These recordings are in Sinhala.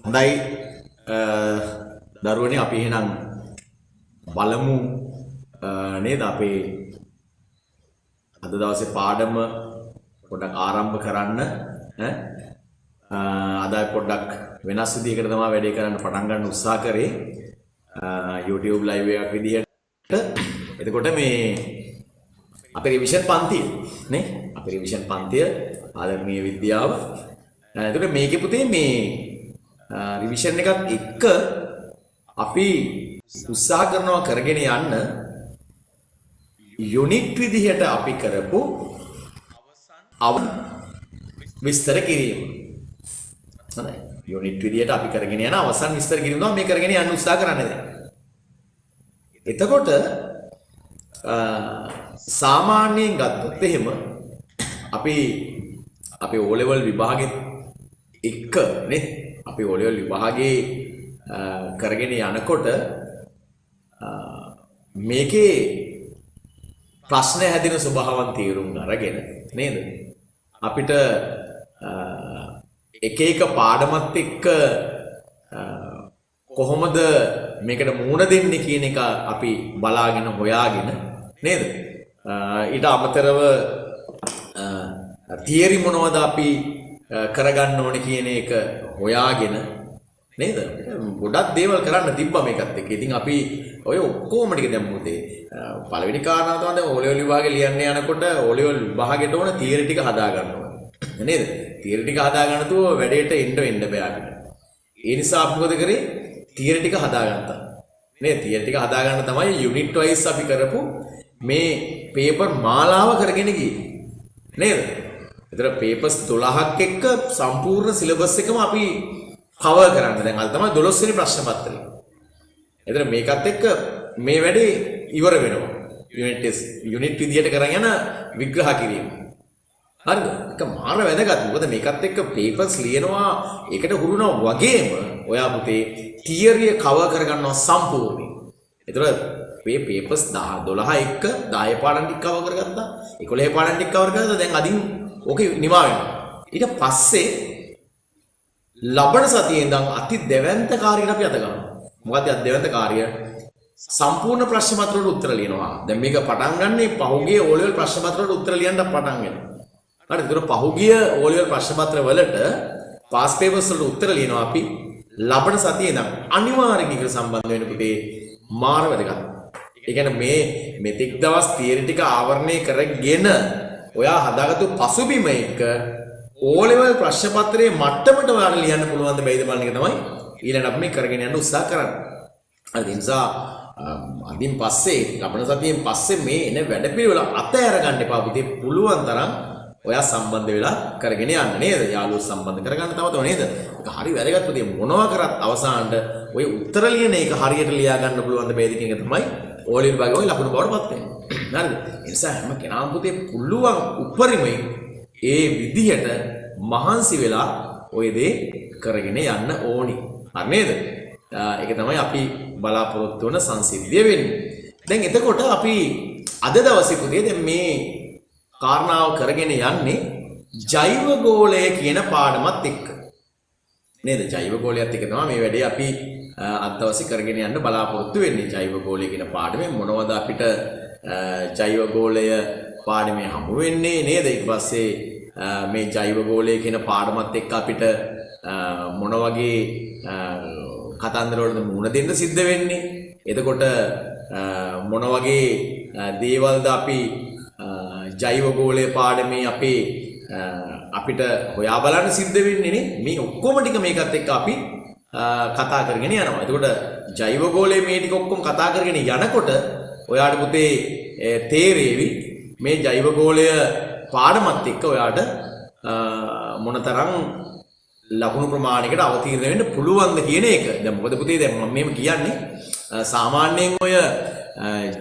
හොඳයි දරුවනේ අපි එහෙනම් බලමු නේද අපේ අද දවසේ පාඩම පොඩ්ඩක් ආරම්භ කරන්න අද පොඩ්ඩක් වෙනස් විදිහකට තමයි වැඩේ කරන්න පටන් ගන්න උත්සාහ කරේ YouTube live එකක් විදිහට. එතකොට මේ අපේ රිවිෂන් පන්තිය නේ අපේ රිවිෂන් පන්තිය ආදරණීය විද්‍යාව. එතකොට මේකේ පුතේ මේ රිවිෂන් එකත් එක්ක අපි උත්සාහ කරනවා කරගෙන යන්න යුනිට් විදිහට අපි කරපු විස්තර කිරීම. හරි. යුනිට් විදිහට අපි කරගෙන යන අවසන් විස්තර කිරීම තමයි මේ කරගෙන යන්න උත්සාහ කරන්නේ දැන්. එතකොට සාමාන්‍යයෙන් ගත්තොත් එහෙම අපි O level විභාගෙත් එක්ක නේ අපි O level විභාගේ කරගෙන යනකොට මේකේ ප්‍රශ්න හැදෙන ස්වභාවයන් තීරුම් අරගෙන නේද අපිට එක එක පාඩමත් එක්ක කොහොමද මේකට මුහුණ දෙන්නේ කියන එක අපි බලාගෙන හොයාගෙන නේද ඊට අමතරව තියරි මොනවද අපි කරගන්න ඕනේ කියන එක හොයාගෙන නේද ගොඩක් දේවල් කරන්න තිබ්බා මේකත් එක්ක. ඉතින් අපි ඔය ඔක්කොම ටික දැන් මොකද පළවෙනි කාරණාව තමයි දැන් O level විභාගේ ලියන්න යනකොට O level විභාගෙට ඕන තියරි ටික හදා ගන්න ඕනේ. නේද? තියරි ටික හදා ගන්න තුව වැඩේට එන්න බෑ අපිට. ඒ නිසා අපි මොකද කරේ? තියරි ටික හදා ගත්තා. නේද? තියරි ටික හදා ගන්න තමයි යුනිට් වයිස් අපි කරපු මේ පේපර් මාලාව කරගෙන ගියේ. නේද? ඒතර පේපර්ස් 12ක් එක්ක සම්පූර්ණ සිලබස් එකම අපි කවර් කරන්න. දැන් අද තමයි 12 වෙනි ප්‍රශ්න පත්‍රය. එතන මේකත් එක්ක මේ වැඩේ ඉවර වෙනවා. යුනිට් විදියට කරන් යන විග්‍රහ කිරීම. හරිද? ඒක මාර වැදගත්. මොකද මේකත් එක්ක පේපර්ස් ලියනවා ඒකට හුරුනවා වගේම ඔයා පුතේ තියරිය කවර් කරගන්නවා සම්පූර්ණයෙන්. ඒතර මේ පේපර්ස් 12 එක්ක 10 පාඩම් ටික කවර් කරගත්තා. 11 පාඩම් ටික කවර් කරගත්තා. දැන් අදින් ඕකේ නිමා වෙනවා. ඊට පස්සේ ලබන සතියේ ඉඳන් අති දෙවන්ත කාර්යයට අපි අත ගන්නවා. මොකද අති දෙවන්ත කාර්යය සම්පූර්ණ ප්‍රශ්න පත්‍ර වලට උත්තර ලියනවා. දැන් මේක පටන් ගන්නේ පහුගිය O level ප්‍රශ්න පත්‍ර වලට උත්තර ලියන්න පටන් ගන්නවා. හරි. ඒතර පහුගිය O level ප්‍රශ්න පත්‍ර වලට පාස් පේපර්ස් වලට උත්තර ලියනවා අපි ලබන සතියේ ඉඳන් අනිවාර්යෙන් ඒක සම්බන්ධ වෙන පුතේ මාර වැදගත්. ඒ කියන්නේ මේ තෙක් දවස් තියරි ටික ආවරණය කරගෙන ඔයා හදාගත්තු පසුබිම එක O level ප්‍රශ්න පත්‍රයේ මට්ටමට ඔයාලට ලියන්න පුළුවන් ද බැයිද බලන එක තමයි ඊළඟ අපි මේ කරගෙන යන්න උත්සාහ කරන්නේ. හරි. ඒ නිසා අදින් පස්සේ ලබන සතියෙන් පස්සේ මේ එන වැඩපිළිවෙල අතහැර ගන්න එපා පුතේ. පුළුවන් තරම් ඔයා සම්බන්ධ වෙලා කරගෙන යන්න නේද? යාළුවෝ සම්බන්ධ කරගන්න තවතව නේද? ඒක හරි වැදගත් පුතේ. මොනවා කරත් අවසානට ඔය උත්තර ලියන එක හරියට ලියා ගන්න පුළුවන් ද බැයිද කියන එක තමයි O level විභාගයේ ඔය ලකුණු බවට පත් වෙන්නේ. හරිද? ඒ නිසා හැම කෙනාම පුතේ පුළුවන් උපරිමයෙන් ඒ විදිහට මහන්සි වෙලා ඔය දේ කරගෙන යන්න ඕනි. හරි නේද? ඒක තමයි අපි බලාපොරොත්තු වන සංසිද්ධිය වෙන්නේ. දැන් එතකොට අපි අද දවසේ පුතේ දැන් මේ කාරණාව කරගෙන යන්නේ ජෛව ගෝලය කියන පාඩමත් එක්ක. නේද? ජෛව ගෝලයත් එක්ක තමයි මේ වැඩේ අපි අද දවසේ කරගෙන යන්න බලාපොරොත්තු වෙන්නේ. ජෛව ගෝලය කියන පාඩමේ මොනවද අපිට ජෛව ගෝලය පාඩමේ හමු වෙන්නේ නේද? ඊට පස්සේ මේ ජෛව ගෝලය කියන පාඩමත් එක්ක අපිට මොන වගේ කතන්දර වලට මුහුණ දෙන්න සිද්ධ වෙන්නේ? එතකොට මොන වගේ දේවල්ද අපි ජෛව ගෝලය පාඩමේ අපිට හොයා බලන්න සිද්ධ වෙන්නේ නේ? මේ ඔක්කොම ටික මේකත් එක්ක අපි කතා කරගෙන යනවා. එතකොට ජෛව ගෝලය මේ ටික ඔක්කොම කතා කරගෙන යනකොට ඔයාට පුතේ තේරෙවි මේ ජෛව ගෝලය පාඩමත් එක්ක ඔයාට මොනතරම් ලකුණු ප්‍රමාණයකට අවතීර්ණ වෙන්න පුළුවන්ද කියන එක. දැන් මොකද පුතේ දැන් මම මේව කියන්නේ සාමාන්‍යයෙන් ඔය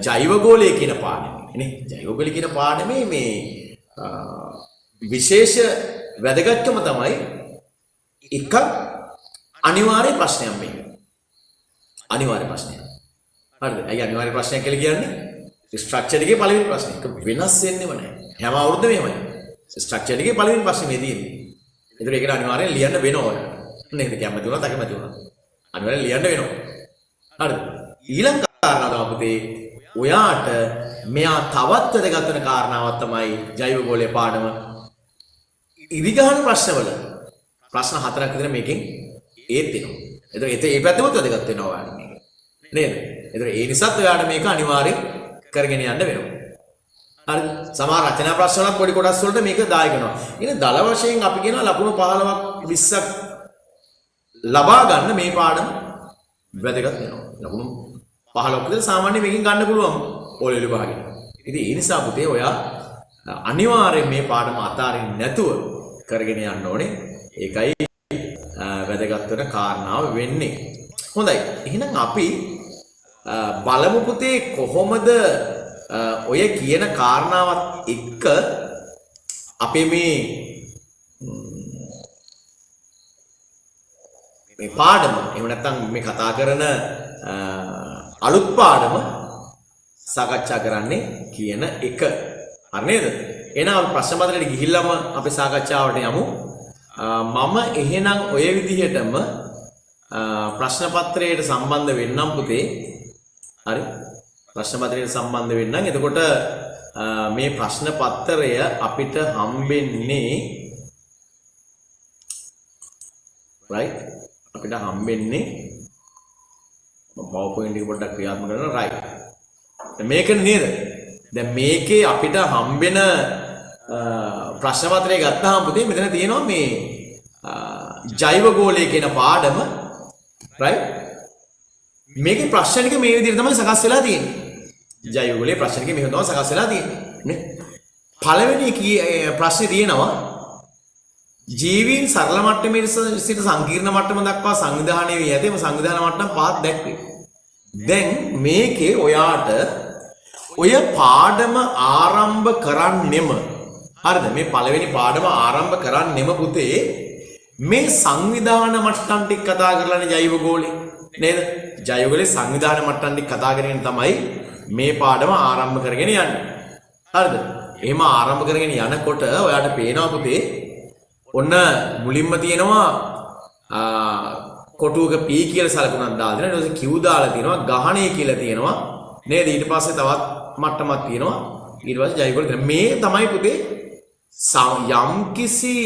ජෛව ගෝලය කියන පාඩමේ නේ ජෛව ගෝලය කියන පාඩමේ මේ විශේෂ වැදගත්කම තමයි එක අනිවාර්ය ප්‍රශ්නයක් මේක. අනිවාර්ය ප්‍රශ්නයක්. හරිද? අය අනිවාර්ය ප්‍රශ්නයක් කියලා කියන්නේ ස්ට්‍රක්චර් එකේ පළවෙනි ප්‍රශ්නේ. ඒක වෙනස් වෙන්නේම නැහැ. හැම අවුරුද්දම එහෙමයි. ස්ට්‍රක්චර් එකේ පළවෙනි ප්‍රශ්නේ මේ තියෙන්නේ. ඒතර ඒකට අනිවාර්යෙන් ලියන්න වෙනවා. නේද? කැමති වුණා තකමැති වුණා. අනිවාර්යෙන් ලියන්න වෙනවා. හරිද? ඊළඟ කාරණාව තමයි පුතේ ඔයාට මෙයා තවත් වැදගත් වෙන කාරණාවක් තමයි ජෛව ගෝලීය පාඩම. ඉදිගහන ප්‍රශ්නවල ප්‍රශ්න 4ක් විතර මේකෙන් ඒත් එනවා. ඒතර ඒ පැත්තෙමත් වැදගත් වෙනවා ඔයාලට මේක. නේද? ඒතර ඒ නිසාත් ඔයාලට මේක අනිවාර්යෙන් කරගෙන යන්න වෙනවා. හරිද? සමහර රචනා ප්‍රශ්න වල පොඩි කොටස් වලට මේක දායක වෙනවා. ඉතින් දල වශයෙන් අපි කියනවා ලකුණු 15ක් 20ක් ලබා ගන්න මේ පාඩම වැදගත් වෙනවා. ලකුණු 15ක් විතර සාමාන්‍ය මේකෙන් ගන්න පුළුවන් ඕලෙවල් විභාගෙට. ඉතින් ඒ නිසා පුතේ ඔයා අනිවාර්යෙන් මේ පාඩම අතාරින්න නැතුව කරගෙන යන්න ඕනේ. ඒකයි වැදගත් වෙන කාරණාව වෙන්නේ. හොඳයි. එහෙනම් අපි බලමු පුතේ කොහොමද ඔය කියන කාරණාවත් එක්ක අපේ මේ පාඩම එහෙම නැත්නම් මේ කතා කරන අලුත් පාඩම සාකච්ඡා කරන්නේ කියන එක. හරි නේද? එහෙනම් ප්‍රශ්න පත්‍රයට ගිහිල්ලාම අපි සාකච්ඡාවට යමු. මම එහෙනම් ඔය විදිහටම ප්‍රශ්න පත්‍රයට සම්බන්ධ වෙන්නම් පුතේ. හරි? ප්‍රශ්න පත්‍රයට සම්බන්ධ වෙන්නම්. එතකොට මේ ප්‍රශ්න පත්‍රය අපිට හම්බෙන්නේ right? අපිට හම්බෙන්නේ PowerPoint එක පොඩ්ඩක් ක්‍රියාත්මක කරනවා right. මේක නේද? දැන් මේකේ අපිට හම්බෙන ප්‍රශ්න පත්‍රය ගත්තාම පුතේ මෙතන තියෙනවා මේ ජෛව ගෝලය කියන පාඩම right? මේකේ ප්‍රශ්න ටික මේ විදිහට තමයි සකස් වෙලා තියෙන්නේ. ජෛව ගෝලයේ ප්‍රශ්න ටික මෙහෙම තමයි සකස් වෙලා තියෙන්නේ නේ. පළවෙනි ප්‍රශ්නේ තියෙනවා ජීවීන් සරල මට්ටමේ සිට සංකීර්ණ මට්ටම දක්වා සංවිධානය වී ඇතේම සංවිධාන මට්ටම් පහක් දැක්වේ. දැන් මේකේ ඔයාට ඔය පාඩම ආරම්භ කරන්නෙම හරිද? මේ පළවෙනි පාඩම ආරම්භ කරන්නෙම පුතේ මේ සංවිධාන මට්ටම් ටික කතා කරලානේ ජෛව ගෝලේ නේද? ජෛව ගෝලේ සංවිධාන මට්ටම් ටික කතා කරගෙන තමයි මේ පාඩම ආරම්භ කරගෙන යන්නේ. හරිද? එහෙම ආරම්භ කරගෙන යනකොට ඔයාට පේනවා පුතේ ඔන්න මුලින්ම තියෙනවා කොටුවක P කියලා සලකුණක් දාලා දෙනවා. ඊට පස්සේ Q දාලා තියෙනවා. ගහණය කියලා තියෙනවා. නේද? ඊට පස්සේ තවත් මට්ටමක් තියෙනවා. ඊට පස්සේ ජෛව ගෝලය තියෙනවා. මේ තමයි පුතේ යම්කිසි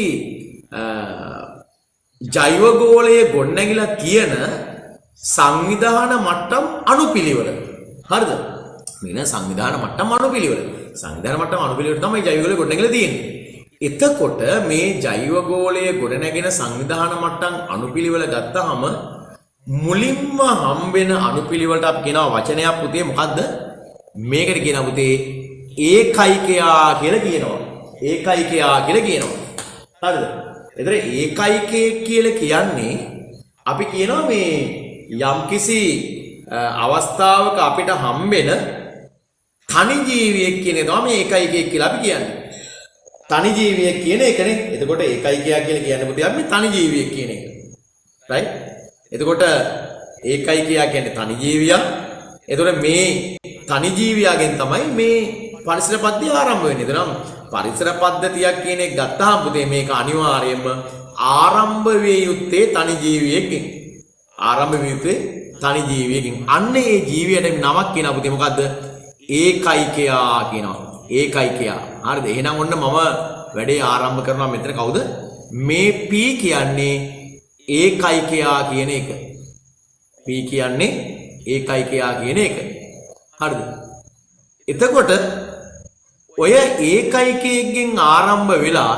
ජෛව ගෝලයේ ගොඩනැගිලා තියෙන සංවිධාන මට්ටම් අනුපිළිවෙල. හරිද? මෙන්න සංවිධාන මට්ටම් අනුපිළිවෙල. සංවිධාන මට්ටම් අනුපිළිවෙල තමයි ජෛව ගෝලයේ ගොඩනැගිලා තියෙන්නේ. එතකොට මේ ජෛව ගෝලයේ ගොඩනැගෙන සංවිධාන මට්ටම් අනුපිළිවෙල ගත්තාම මුලින්ම හම්බෙන අනුපිළිවෙලට අපි කියනවා වචනයක් පුතේ මොකද්ද? මේකට කියනවා පුතේ ඒකයිකයා කියලා කියනවා. ඒකයිකයා කියලා කියනවා. හරිද? එතන ඒකයිකය කියලා කියන්නේ අපි කියනවා මේ යම්කිසි අවස්ථාවක අපිට හම්බෙන තනි ජීවියෙක් කියන එක තමයි මේ ඒකයිකය කියලා අපි කියන්නේ. තනි ජීවියෙක් කියන එකනේ. එතකොට ඒකයිකයා කියලා කියන්නේ පුතේ අපි තනි ජීවියෙක් කියන එක. right? එතකොට ඒකයිකයා කියන්නේ තනි ජීවියා. එතකොට මේ තනි ජීවියාගෙන් තමයි මේ පරිසර පද්ධතිය ආරම්භ වෙන්නේ. එතනම් පරිසර පද්ධතියක් කියන එක ගත්තාම පුතේ මේක අනිවාර්යයෙන්ම ආරම්භ විය යුත්තේ තනි ජීවියෙකින්. ආරම්භ විය යුත්තේ තනි ජීවියෙකින්. අන්න ඒ ජීවියට නමක් කියනවා පුතේ මොකද්ද? ඒකයිකයා කියනවා. ඒකයිකයා. හරිද? එහෙනම් ඔන්න මම වැඩේ ආරම්භ කරනවා මෙතන කවුද? මේ P කියන්නේ ඒකයිකයා කියන එක. P කියන්නේ ඒකයිකයා කියන එක. හරිද? එතකොට ඔය ඒකයිකයෙන් ආරම්භ වෙලා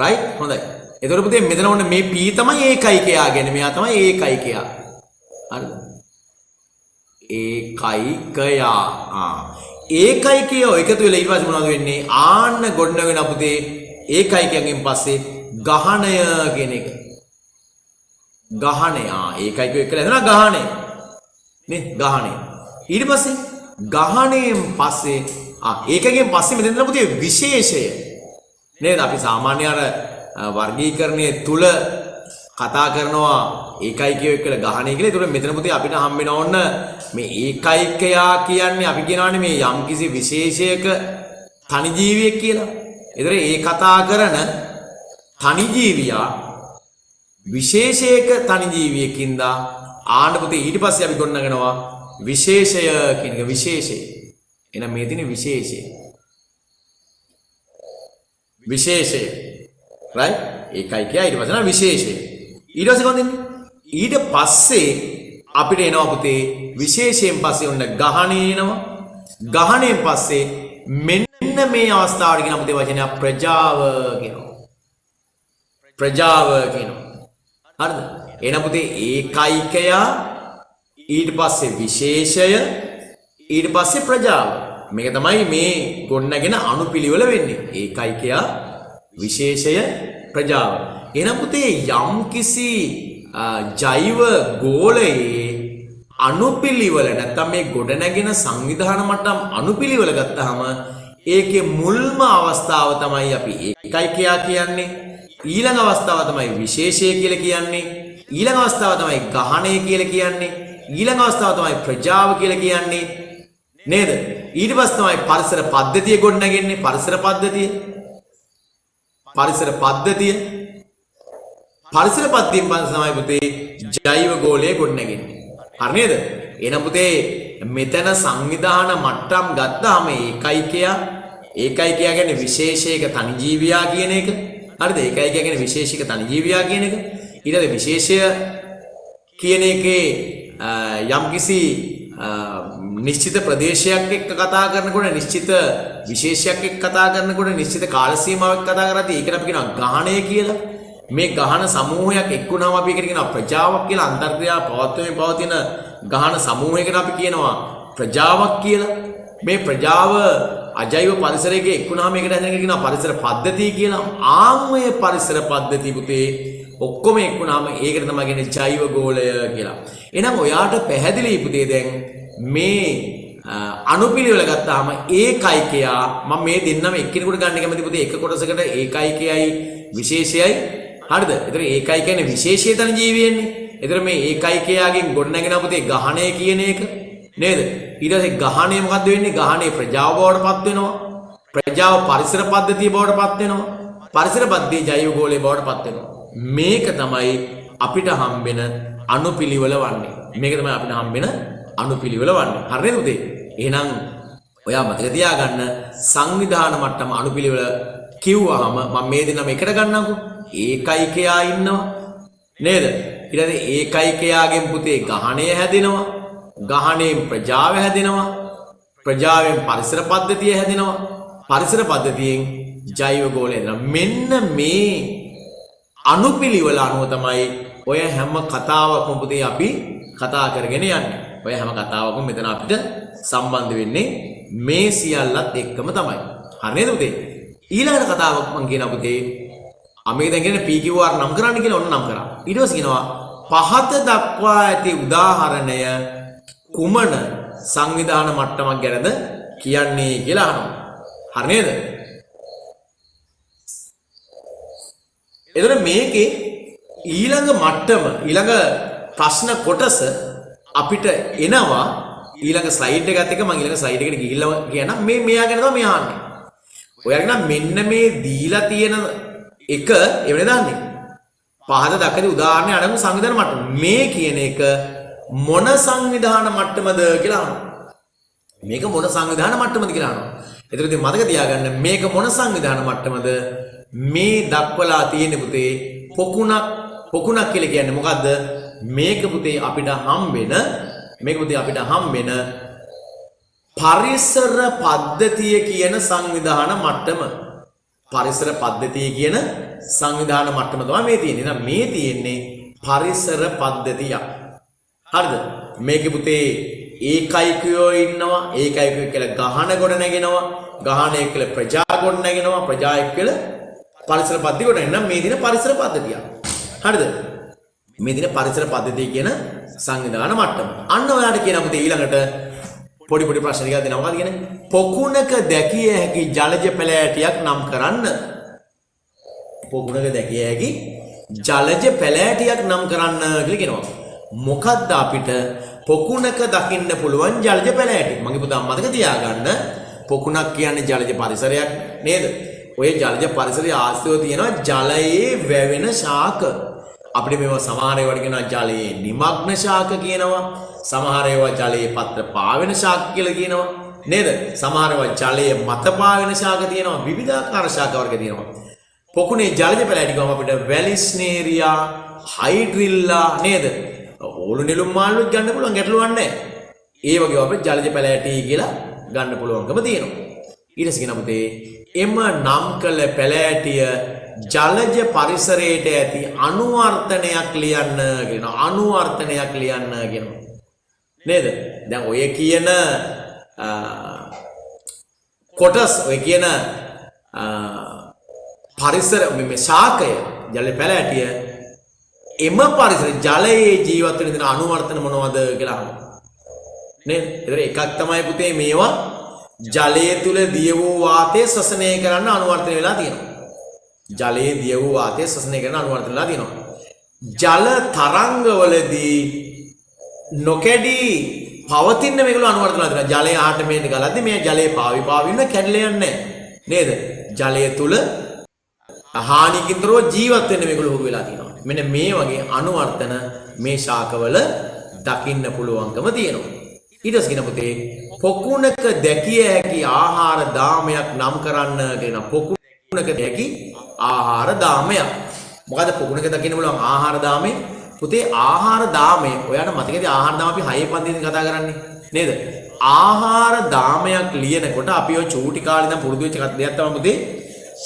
right? හොඳයි. එතකොට පුතේ මෙතන ඔන්න මේ P තමයි ඒකයිකයා කියන්නේ. මෙයා තමයි ඒකයිකයා. හරිද? ඒකයිකයා. ඒකයිකය එකතු වෙලා ඊට පස්සේ මොනවද වෙන්නේ? ආන්න ගොඩනගෙන පුතේ ඒකයිකයෙන් පස්සේ ගහණය කියන එක. ගහණය. ඒකයිකය එක්කලා එනවා ගහණය. නේ? ගහණය. ඊට පස්සේ ගහණයෙන් පස්සේ ඒකයෙන් පස්සේ මෙතන පුතේ විශේෂය. නේද? අපි සාමාන්‍ය අර වර්ගීකරණයේ තුල කතා කරනවා ඒකයිකය කියලා ගහණය කියලා. ඒතකොට මෙතන පුතේ අපිට හම්බ වෙන ඕන්න මේ ඒකයිකයා කියන්නේ අපි කියනවානේ මේ යම්කිසි විශේෂයක තනි ජීවියෙක් කියලා. ඒතර ඒ කතා කරන තනි ජීවියා විශේෂයක තනි ජීවියකින්ද ආන්න පුතේ ඊට පස්සේ අපි ගොඩනගනවා විශේෂය කියන එක. විශේෂය එහෙනම් මේ තියෙන විශේෂය විශේෂය right ඒකයිකයා ඊට පස්සේ විශේෂය ඊට පස්සේ කොහොමද එන්නේ? ඊට පස්සේ අපිට එනවා පුතේ විශේෂයෙන් පස්සේ ඔන්න ගහණය එනවා. ගහණයෙන් පස්සේ මෙන්න මේ අවස්ථාවට කියන පුතේ වචනය ප්‍රජාව කියනවා. ප්‍රජාව කියනවා. හරිද? එහෙනම් පුතේ ඒකයිකයා ඊට පස්සේ විශේෂය ඊට පස්සේ ප්‍රජාව. මේක තමයි මේ ගොඩනගෙන අනුපිළිවෙල වෙන්නේ. ඒකයිකයා විශේෂය ප්‍රජාව. එහෙනම් පුතේ යම් කිසි ජෛව ගෝලයේ අනුපිළිවෙල නැත්නම් මේ ගොඩනැගෙන සංවිධාන මට්ටම් අනුපිළිවෙල ගත්තාම ඒකේ මුල්ම අවස්ථාව තමයි අපි ඒකයිකයා කියන්නේ. ඊළඟ අවස්ථාව තමයි විශේෂය කියලා කියන්නේ. ඊළඟ අවස්ථාව තමයි ගහණය කියලා කියන්නේ. ඊළඟ අවස්ථාව තමයි ප්‍රජාව කියලා කියන්නේ. නේද? ඊට පස්සේ තමයි පරිසර පද්ධතිය ගොඩනගන්නේ. පරිසර පද්ධතියෙන් පස්සේ තමයි පුතේ ජෛව ගෝලය ගොඩනගන්නේ. හරි නේද? එහෙනම් පුතේ මෙතන සංවිධාන මට්ටම් ගත්තාම ඒකයිකයා කියන්නේ විශේෂයක තනි ජීවියා කියන එක. හරිද? ඒකයිකයා කියන්නේ විශේෂයක තනි ජීවියා කියන එක. ඊළඟ විශේෂය කියන එකේ යම්කිසි නිශ්චිත ප්‍රදේශයක් එක්ක කතා කරනකොට නිශ්චිත විශේෂයක් එක්ක කතා කරනකොට නිශ්චිත කාල සීමාවක් කතා කරද්දී ඒකට අපි කියනවා ගහණය කියලා. මේ ගහන සමූහයක් එක්කුණාම අපි ඒකට කියනවා ප්‍රජාවක් කියලා. අන්තර්ක්‍රියා පවතින ගහන සමූහයකට අපි කියනවා ප්‍රජාවක් කියලා. මේ ප්‍රජාව අජෛව පරිසරයක එක්කුණාම ඒකට හැදෙන කියනවා පරිසර පද්ධතිය කියලා. ආන්මය පරිසර පද්ධතිය පුතේ ඔක්කොම එක්කුණාම ඒකට තමයි කියන්නේ ජෛව ගෝලය කියලා. එහෙනම් ඔයාට පැහැදිලි පුතේ දැන් මේ අනුපිළිවෙල ගත්තාම ඒකයිකයා මම මේ දෙන්නම එක්කෙනෙකුට ගන්න කැමති පුතේ එක කොටසකට ඒකයිකයයි විශේෂයයි. හරිද? ඒතර ඒකයි කියන්නේ විශේෂය තන ජීවියෙන්නේ. ඒතර මේ ඒකයිකයාගෙන් ගොඩනගෙන පුතේ ගහණය කියන එක නේද? ඊට පස්සේ ගහණය මොකද්ද වෙන්නේ? ගහණය ප්‍රජාව බවට පත් වෙනවා. ප්‍රජාව පරිසර පද්ධතිය බවට පත් වෙනවා. පරිසර පද්ධතිය ජෛව ගෝලය බවට පත් වෙනවා. මේක තමයි අපිට හම්බෙන අනුපිළිවෙල වන්නේ. මේක තමයි අපිට හම්බෙන අනුපිළිවෙල වන්නේ. හරිද පුතේ? එහෙනම් ඔයා මතක තියාගන්න සංවිධාන මට්ටම අනුපිළිවෙල කිව්වහම මම මේ දෙන්නම එකට ගන්නම්කෝ. ඒකයිකයා ඉන්නවා නේද? ඊට පස්සේ ඒකයිකයාගෙන් පුතේ ගහණය හැදෙනවා. ගහණයෙන් ප්‍රජාව හැදෙනවා. ප්‍රජාවෙන් පරිසර පද්ධතිය හැදෙනවා. පරිසර පද්ධතියෙන් ජෛව ගෝලය හැදෙනවා. මෙන්න මේ අනුපිළිවෙල අනුව තමයි ඔය හැම කතාවක්ම පුතේ අපි කතා කරගෙන යන්නේ. ඔය හැම කතාවකම මෙතන අපිට සම්බන්ධ වෙන්නේ මේ සියල්ලත් එක්කම තමයි. හරි නේද පුතේ? ඊළඟ කතාවක් මම කියනවා පුතේ අපි දැන් කියන්නේ PQR නම් කරන්න කියලා ඔන්න නම් කරා. ඊට පස්සේ කියනවා පහත දක්වා ඇති උදාහරණය කුමන සංවිධාන මට්ටමක් ගැනද කියන්නේ කියලා අහනවා. හරි නේද? එතකොට මේකේ ඊළඟ මට්ටම ඊළඟ ප්‍රශ්න කොටස අපිට එනවා ඊළඟ ස්ලයිඩ් එකත් එක්ක මම ඊළඟ ස්ලයිඩ් එකට ගිහිල්ලා කියනවා මේ මෙයා ගැන තමයි මෙයා අහන්නේ. ඔයාගෙන මෙන්න මේ දීලා තියෙන එක එවනේ දාන්නේ. පහත දක්වදී උදාහරණයක් අරමු සංවිධාන මට්ටම. මේ කියන එක මොන සංවිධාන මට්ටමද කියලා අහනවා. මේක මොන සංවිධාන මට්ටමද කියලා අහනවා. ඒතර ඉතින් මතක තියාගන්න මේක මොන සංවිධාන මට්ටමද? මේ දක්වලා තියෙන පුතේ පොකුණක් කියලා කියන්නේ මොකද්ද? මේක පුතේ අපිට හම්බෙන පරිසර පද්ධතිය කියන සංවිධාන මට්ටම. පරිසර පද්ධතිය කියන සංවිධාන මට්ටම තමයි මේ තියෙන්නේ. එහෙනම් මේ තියෙන්නේ පරිසර පද්ධතිය. හරිද? මේකේ පුතේ ඒකයිකයෝ ඉන්නවා. ඒකයිකයෝ කියලා ගහන ගොඩ නැගෙනවා. ගහණය කියලා ප්‍රජා ගොඩ නැගෙනවා. ප්‍රජා කියලා පරිසර පද්ධතිය ගොඩ නැගෙනවා. මේ දින පරිසර පද්ධතිය. හරිද? මේ දින පරිසර පද්ධතිය කියන සංවිධාන මට්ටම. අන්න ඔයාලට කියන පුතේ ඊළඟට පොඩි ප්‍රශ්න ටිකක් දෙනවා. මොකක්ද කියන්නේ? පොකුණක දැකිය හැකි ජලජ පැලෑටියක් නම් කරන්න. පොකුණක දැකිය හැකි ජලජ පැලෑටියක් නම් කරන්න කියලා කියනවා. මොකද්ද අපිට පොකුණක දකින්න පුළුවන් ජලජ පැලෑටි? මගේ පුතා මතක තියාගන්න පොකුණක් කියන්නේ ජලජ පරිසරයක් නේද? ඔය ජලජ පරිසරයේ ආශ්‍රිතව තියෙනවා ජලයේ වැවෙන ශාක. අපිට මේවා සමහර ඒවාට කියනවා ජලයේ නිමග්න ශාක කියනවා. සමහර ඒවා ජලයේ පත්‍ර පාවෙන ශාක කියලා කියනවා. නේද? සමහර ඒවා ජලයේ මත පාවෙන ශාක තියෙනවා. විවිධාකාර ශාක වර්ග තියෙනවා. පොකුණේ ජලජ පැලෑටි ගම අපිට වැලිස්නේරියා, හයිඩ්‍රිල්ලා නේද? ඕලු නෙළුම් මාළු ගන්න පුළුවන් ගැටලුවක් නැහැ. ඒ වගේ අපිට ජලජ පැලෑටි කියලා ගන්න පුළුවන්කම තියෙනවා. ඊට පස්සේ කියනපතේ එම නම් කළ පැලෑටිය ජලජ පරිසරයට ඇති අනුවර්තනයක් ලියන්න කියනවා. අනුවර්තනයක් ලියන්න කියනවා. නේද? දැන් ඔය කියන කොටස් ඔය කියන පරිසර මේ ශාකය ජල පැලෑටිය එම පරිසර ජලයේ ජීවත් වෙන අනුවර්තන මොනවද කියලා අහනවා. නේද? ඒතර එකක් තමයි පුතේ මේවා ජලයේ තුල දිය වූ වාතය ශ්වසනය කරන්න අනුවර්තන වෙලා තියෙනවා. ජලයේ දිය වූ වාතය ශ්වසනය කරන්න අනුවර්තන වෙලා තියෙනවා. ජල තරංගවලදී නොකැඩී පවතින මේගොල්ලෝ අනුවර්තන වෙලා තියෙනවා. ජලයේ ආට මේට ගලද්දි මේ ජලයේ පාවි ඉන්න කැඩලා යන්නේ නේද? ජලය තුල හානිකින්තරව ජීවත් වෙන්න මේගොල්ලෝ හුරු වෙලා තියෙනවා. මෙන්න මේ වගේ අනුවර්තන මේ ශාකවල දකින්න පුළුවන්කම තියෙනවා. ඊට පස්සේ කියන පුතේ පොකුණක දැකිය හැකි ආහාර දාමයක් නම් කරන්න කියන පොකුණක දැකි ආහාර දාමයක්. මොකද පොකුණක දකින්න පුළුවන් ආහාර දාමය? පුතේ ආහාර දාමය ඔයාලට මතකද ආහාර දාම අපි 6 පන්තියෙන් කතා කරන්නේ නේද? ආහාර දාමයක් ලියනකොට අපි ඔය චූටි කාලේ ඉඳන් පුරුදු වෙච්ච දෙයක් තමයි පුතේ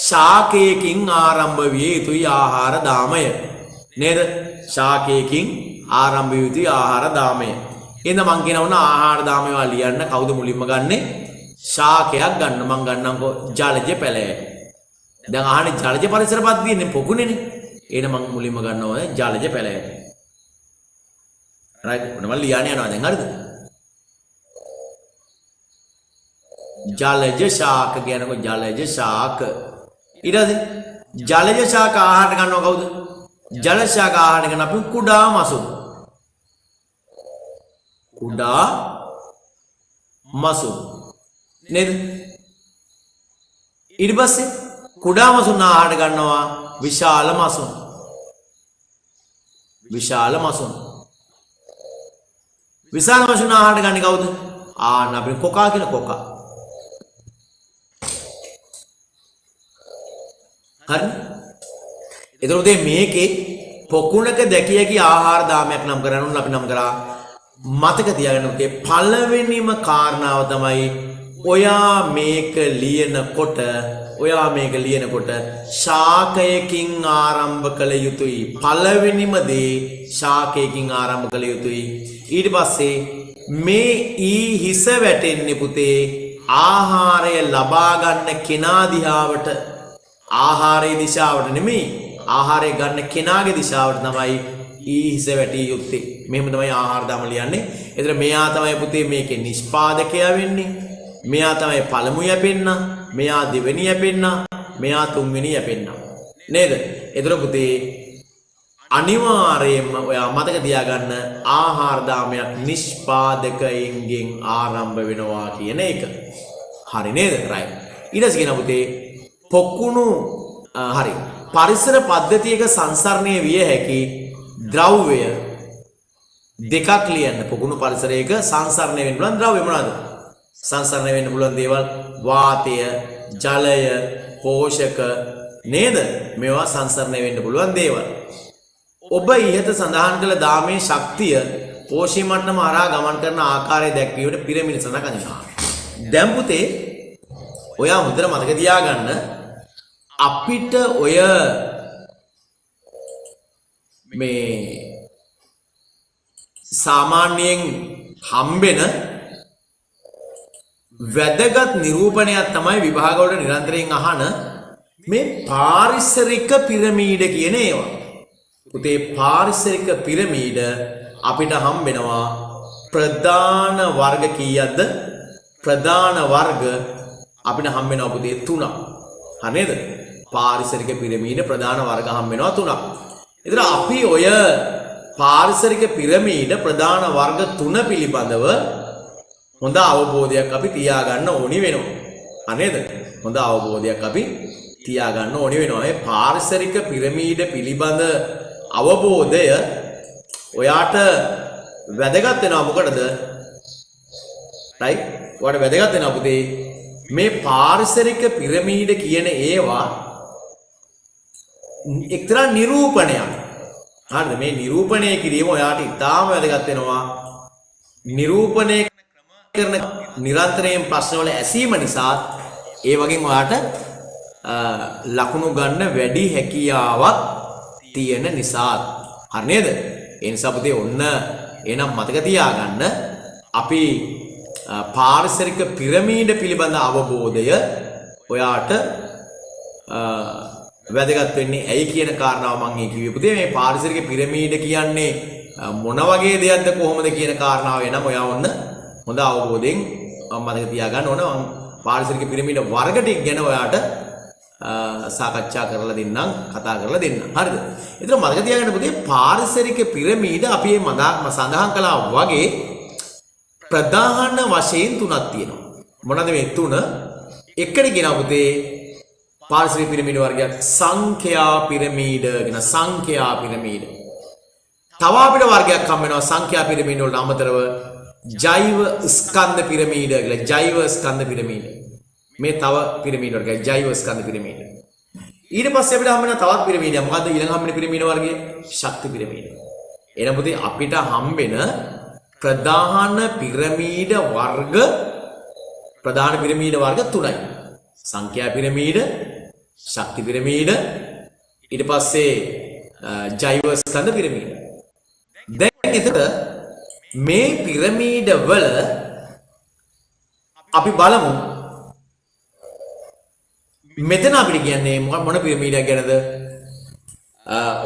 ශාකයකින් ආරම්භ විය යුතුයි ආහාර දාමය. නේද? ශාකයකින් ආරම්භ විය යුතුයි ආහාර දාමය. එහෙනම් මං කියනවා ආහාර දාමය ලියන්න කවුද මුලින්ම ගන්නෙ? ශාකයක් ගන්න. මං ගන්නම්කෝ ජලජ පැලෑටි. දැන් අහන්නේ ජලජ පරිසර පද්ධතියනේ පොකුණේනේ. එහෙනම් මං මුලින්ම ගන්නවා ජලජ පැලෑටි. රයිට්. මම ලියන්න යනවා දැන් හරිද? ජලජ ශාක කියනකො ජලජ ශාක. ඊට පස්සේ ජලජ ශාක ආහාරට ගන්නවා කවුද? ජල ශාක ආහාරට ගන්න අපි කුඩා මසුන්. කුඩා මසුන්. නේද? ඊට පස්සේ කුඩා මසුන් ආහාරට ගන්නවා විශාල මසුන්. විශාල මසුන්. විශාල මසුන් ආහාරට ගන්නේ කවුද? ආන්න අපි කොකා කියන කොකා. හරි. එතකොට මේකේ පොකුණක දැකිය හැකි ආහාර දාමයක් නම් කරන්න අපි නම් කරා මතක තියාගන්න ඕකේ පළවෙනිම කාරණාව තමයි ඔයා මේක ලියනකොට ශාකයකින් ආරම්භ කළ යුතුයි. පළවෙනිම දේ ශාකයකින් ආරම්භ කළ යුතුයි. ඊට පස්සේ මේ හිස වැටෙන්නේ පුතේ ආහාරය ලබා ගන්න කෙනා දිහාවට. ආහාරයේ දිශාවට නෙමෙයි ආහාරය ගන්න කෙනාගේ දිශාවට තමයි හිස වැටිය යුත්තේ. මෙහෙම තමයි ආහාර දාම ලියන්නේ. ඒතර මෙයා තමයි පුතේ මේකේ නිෂ්පාදකයා වෙන්නේ. මෙයා තමයි පළමු යැපෙන්න, මෙයා දෙවෙනි යැපෙන්න, මෙයා තුන්වෙනි යැපෙන්න. නේද? ඒතර පුතේ අනිවාර්යයෙන්ම ඔයා මතක තියාගන්න ආහාර දාමයක් නිෂ්පාදකයින්ගෙන් ආරම්භ වෙනවා කියන එක. හරි නේද? රයිට්. ඊට පස්සේ කියන පුතේ පොකුණු හරි පරිසර පද්ධතියක සංසරණය විය හැකි ද්‍රව්‍ය දෙකක් ලියන්න. පොකුණු පරිසරයක සංසරණය වෙන්න පුළුවන් ද්‍රව්‍ය මොනවාද? සංසරණය වෙන්න පුළුවන් දේවල් වාතය, ජලය, පෝෂක නේද? මේවා සංසරණය වෙන්න පුළුවන් දේවල්. ඔබ ඉහත සඳහන් කළ දාමේ ශක්තිය පෝෂී මට්ටම හරහා ගමන් කරන ආකාරය දැක්වීමට පිරමිඩ සඳහන් කරනවා. දැන් පුතේ ඔයා හොඳට මතක තියාගන්න අපිට ඔය මේ සාමාන්‍යයෙන් හම්බෙන වැදගත් නිරූපණයක් තමයි විභාග වලට නිරන්තරයෙන් අහන මේ පාරිසරික පිරමීඩ කියන ඒවා. පුතේ පාරිසරික පිරමීඩ අපිට හම්බෙනවා ප්‍රධාන වර්ග කීයක්ද? ප්‍රධාන වර්ග අපිට හම්බෙනවා පුතේ 3ක්. හරිද? පාරිසරික පිරමීඩ ප්‍රධාන වර්ග හම්බෙනවා 3ක්. ඒතර අපි ඔය පාරිසරික පිරමීඩ ප්‍රධාන වර්ග 3 පිළිබඳව හොඳ අවබෝධයක් අපි තියාගන්න ඕනි වෙනවා. නේද? හොඳ අවබෝධයක් අපි තියාගන්න ඕනි වෙනවා. මේ පාරිසරික පිරමීඩ පිළිබඳ අවබෝධය ඔයාට වැදගත් වෙනවා මොකටද? right? ඔයාට වැදගත් වෙනවා පුතේ මේ පාරිසරික පිරමීඩ කියන ඒවා එක්තරා නිරූපණයක්. හරිද? මේ නිරූපණය කිරීම ඔයාට ඉතාම වැදගත් වෙනවා. නිරූපණය කරන නිරන්තරයෙන් ප්‍රශ්නවල ඇසීම නිසා ඒ වගේම ඔයාට ලකුණු ගන්න වැඩි හැකියාවක් තියෙන නිසා. හරි නේද? ඒ නිසා පුතේ ඔන්න එහෙනම් මතක තියාගන්න අපි පාරිසරික පිරමීඩ පිළිබඳ අවබෝධය ඔයාට වැදගත් වෙන්නේ ඇයි කියන කාරණාව මම කිව්වේ පුතේ මේ පාරිසරික පිරමීඩ කියන්නේ මොන වගේ දෙයක්ද කොහොමද කියන කාරණාව එනම් ඔයා ඔන්න හොඳ අවබෝධයෙන් මතක තියාගන්න ඕන. මම පාරිසරික පිරමීඩ වර්ග ටික ගැන ඔයාට සාකච්ඡා කරලා දෙන්නම්, කතා කරලා දෙන්නම්. හරිද? ඒතර මතක තියාගන්න පුතේ පාරිසරික පිරමීඩ අපි මේ සඳහන් කළා වගේ ප්‍රධාන වශයෙන් තුනක් තියෙනවා. මොනවද මේ තුන? එකට කියනවා පුතේ පාරිසරික පිරමීඩ වර්ගයක් සංඛ්‍යා පිරමීඩ කියන සංඛ්‍යා පිරමීඩ. තව අපිට වර්ගයක් හම් වෙනවා සංඛ්‍යා පිරමීඩ වලට අමතරව ජෛව ස්කන්ධ පිරමීඩ කියලා. ජෛව ස්කන්ධ පිරමීඩ. මේ තව පිරමීඩ වර්ගයක් ජෛව ස්කන්ධ පිරමීඩ. ඊට පස්සේ අපිට හම් වෙන තවත් පිරමීඩයක්. මොකද්ද ඊළඟ හම් වෙන පිරමීඩ වර්ගය? ශක්ති පිරමීඩ. එහෙනම් පුතේ අපිට හම් වෙන ප්‍රධාන පිරමීඩ වර්ග තුනයි. සංඛ්‍යා පිරමීඩ, ශක්ති පිරමීඩ, ඊට පස්සේ ජෛව ස්කන්ධ පිරමීඩ. දැන් එතකොට මේ පිරමීඩ වල අපි බලමු මෙතන අපිට කියන්නේ මොන පිරමීඩයක් ගැනද?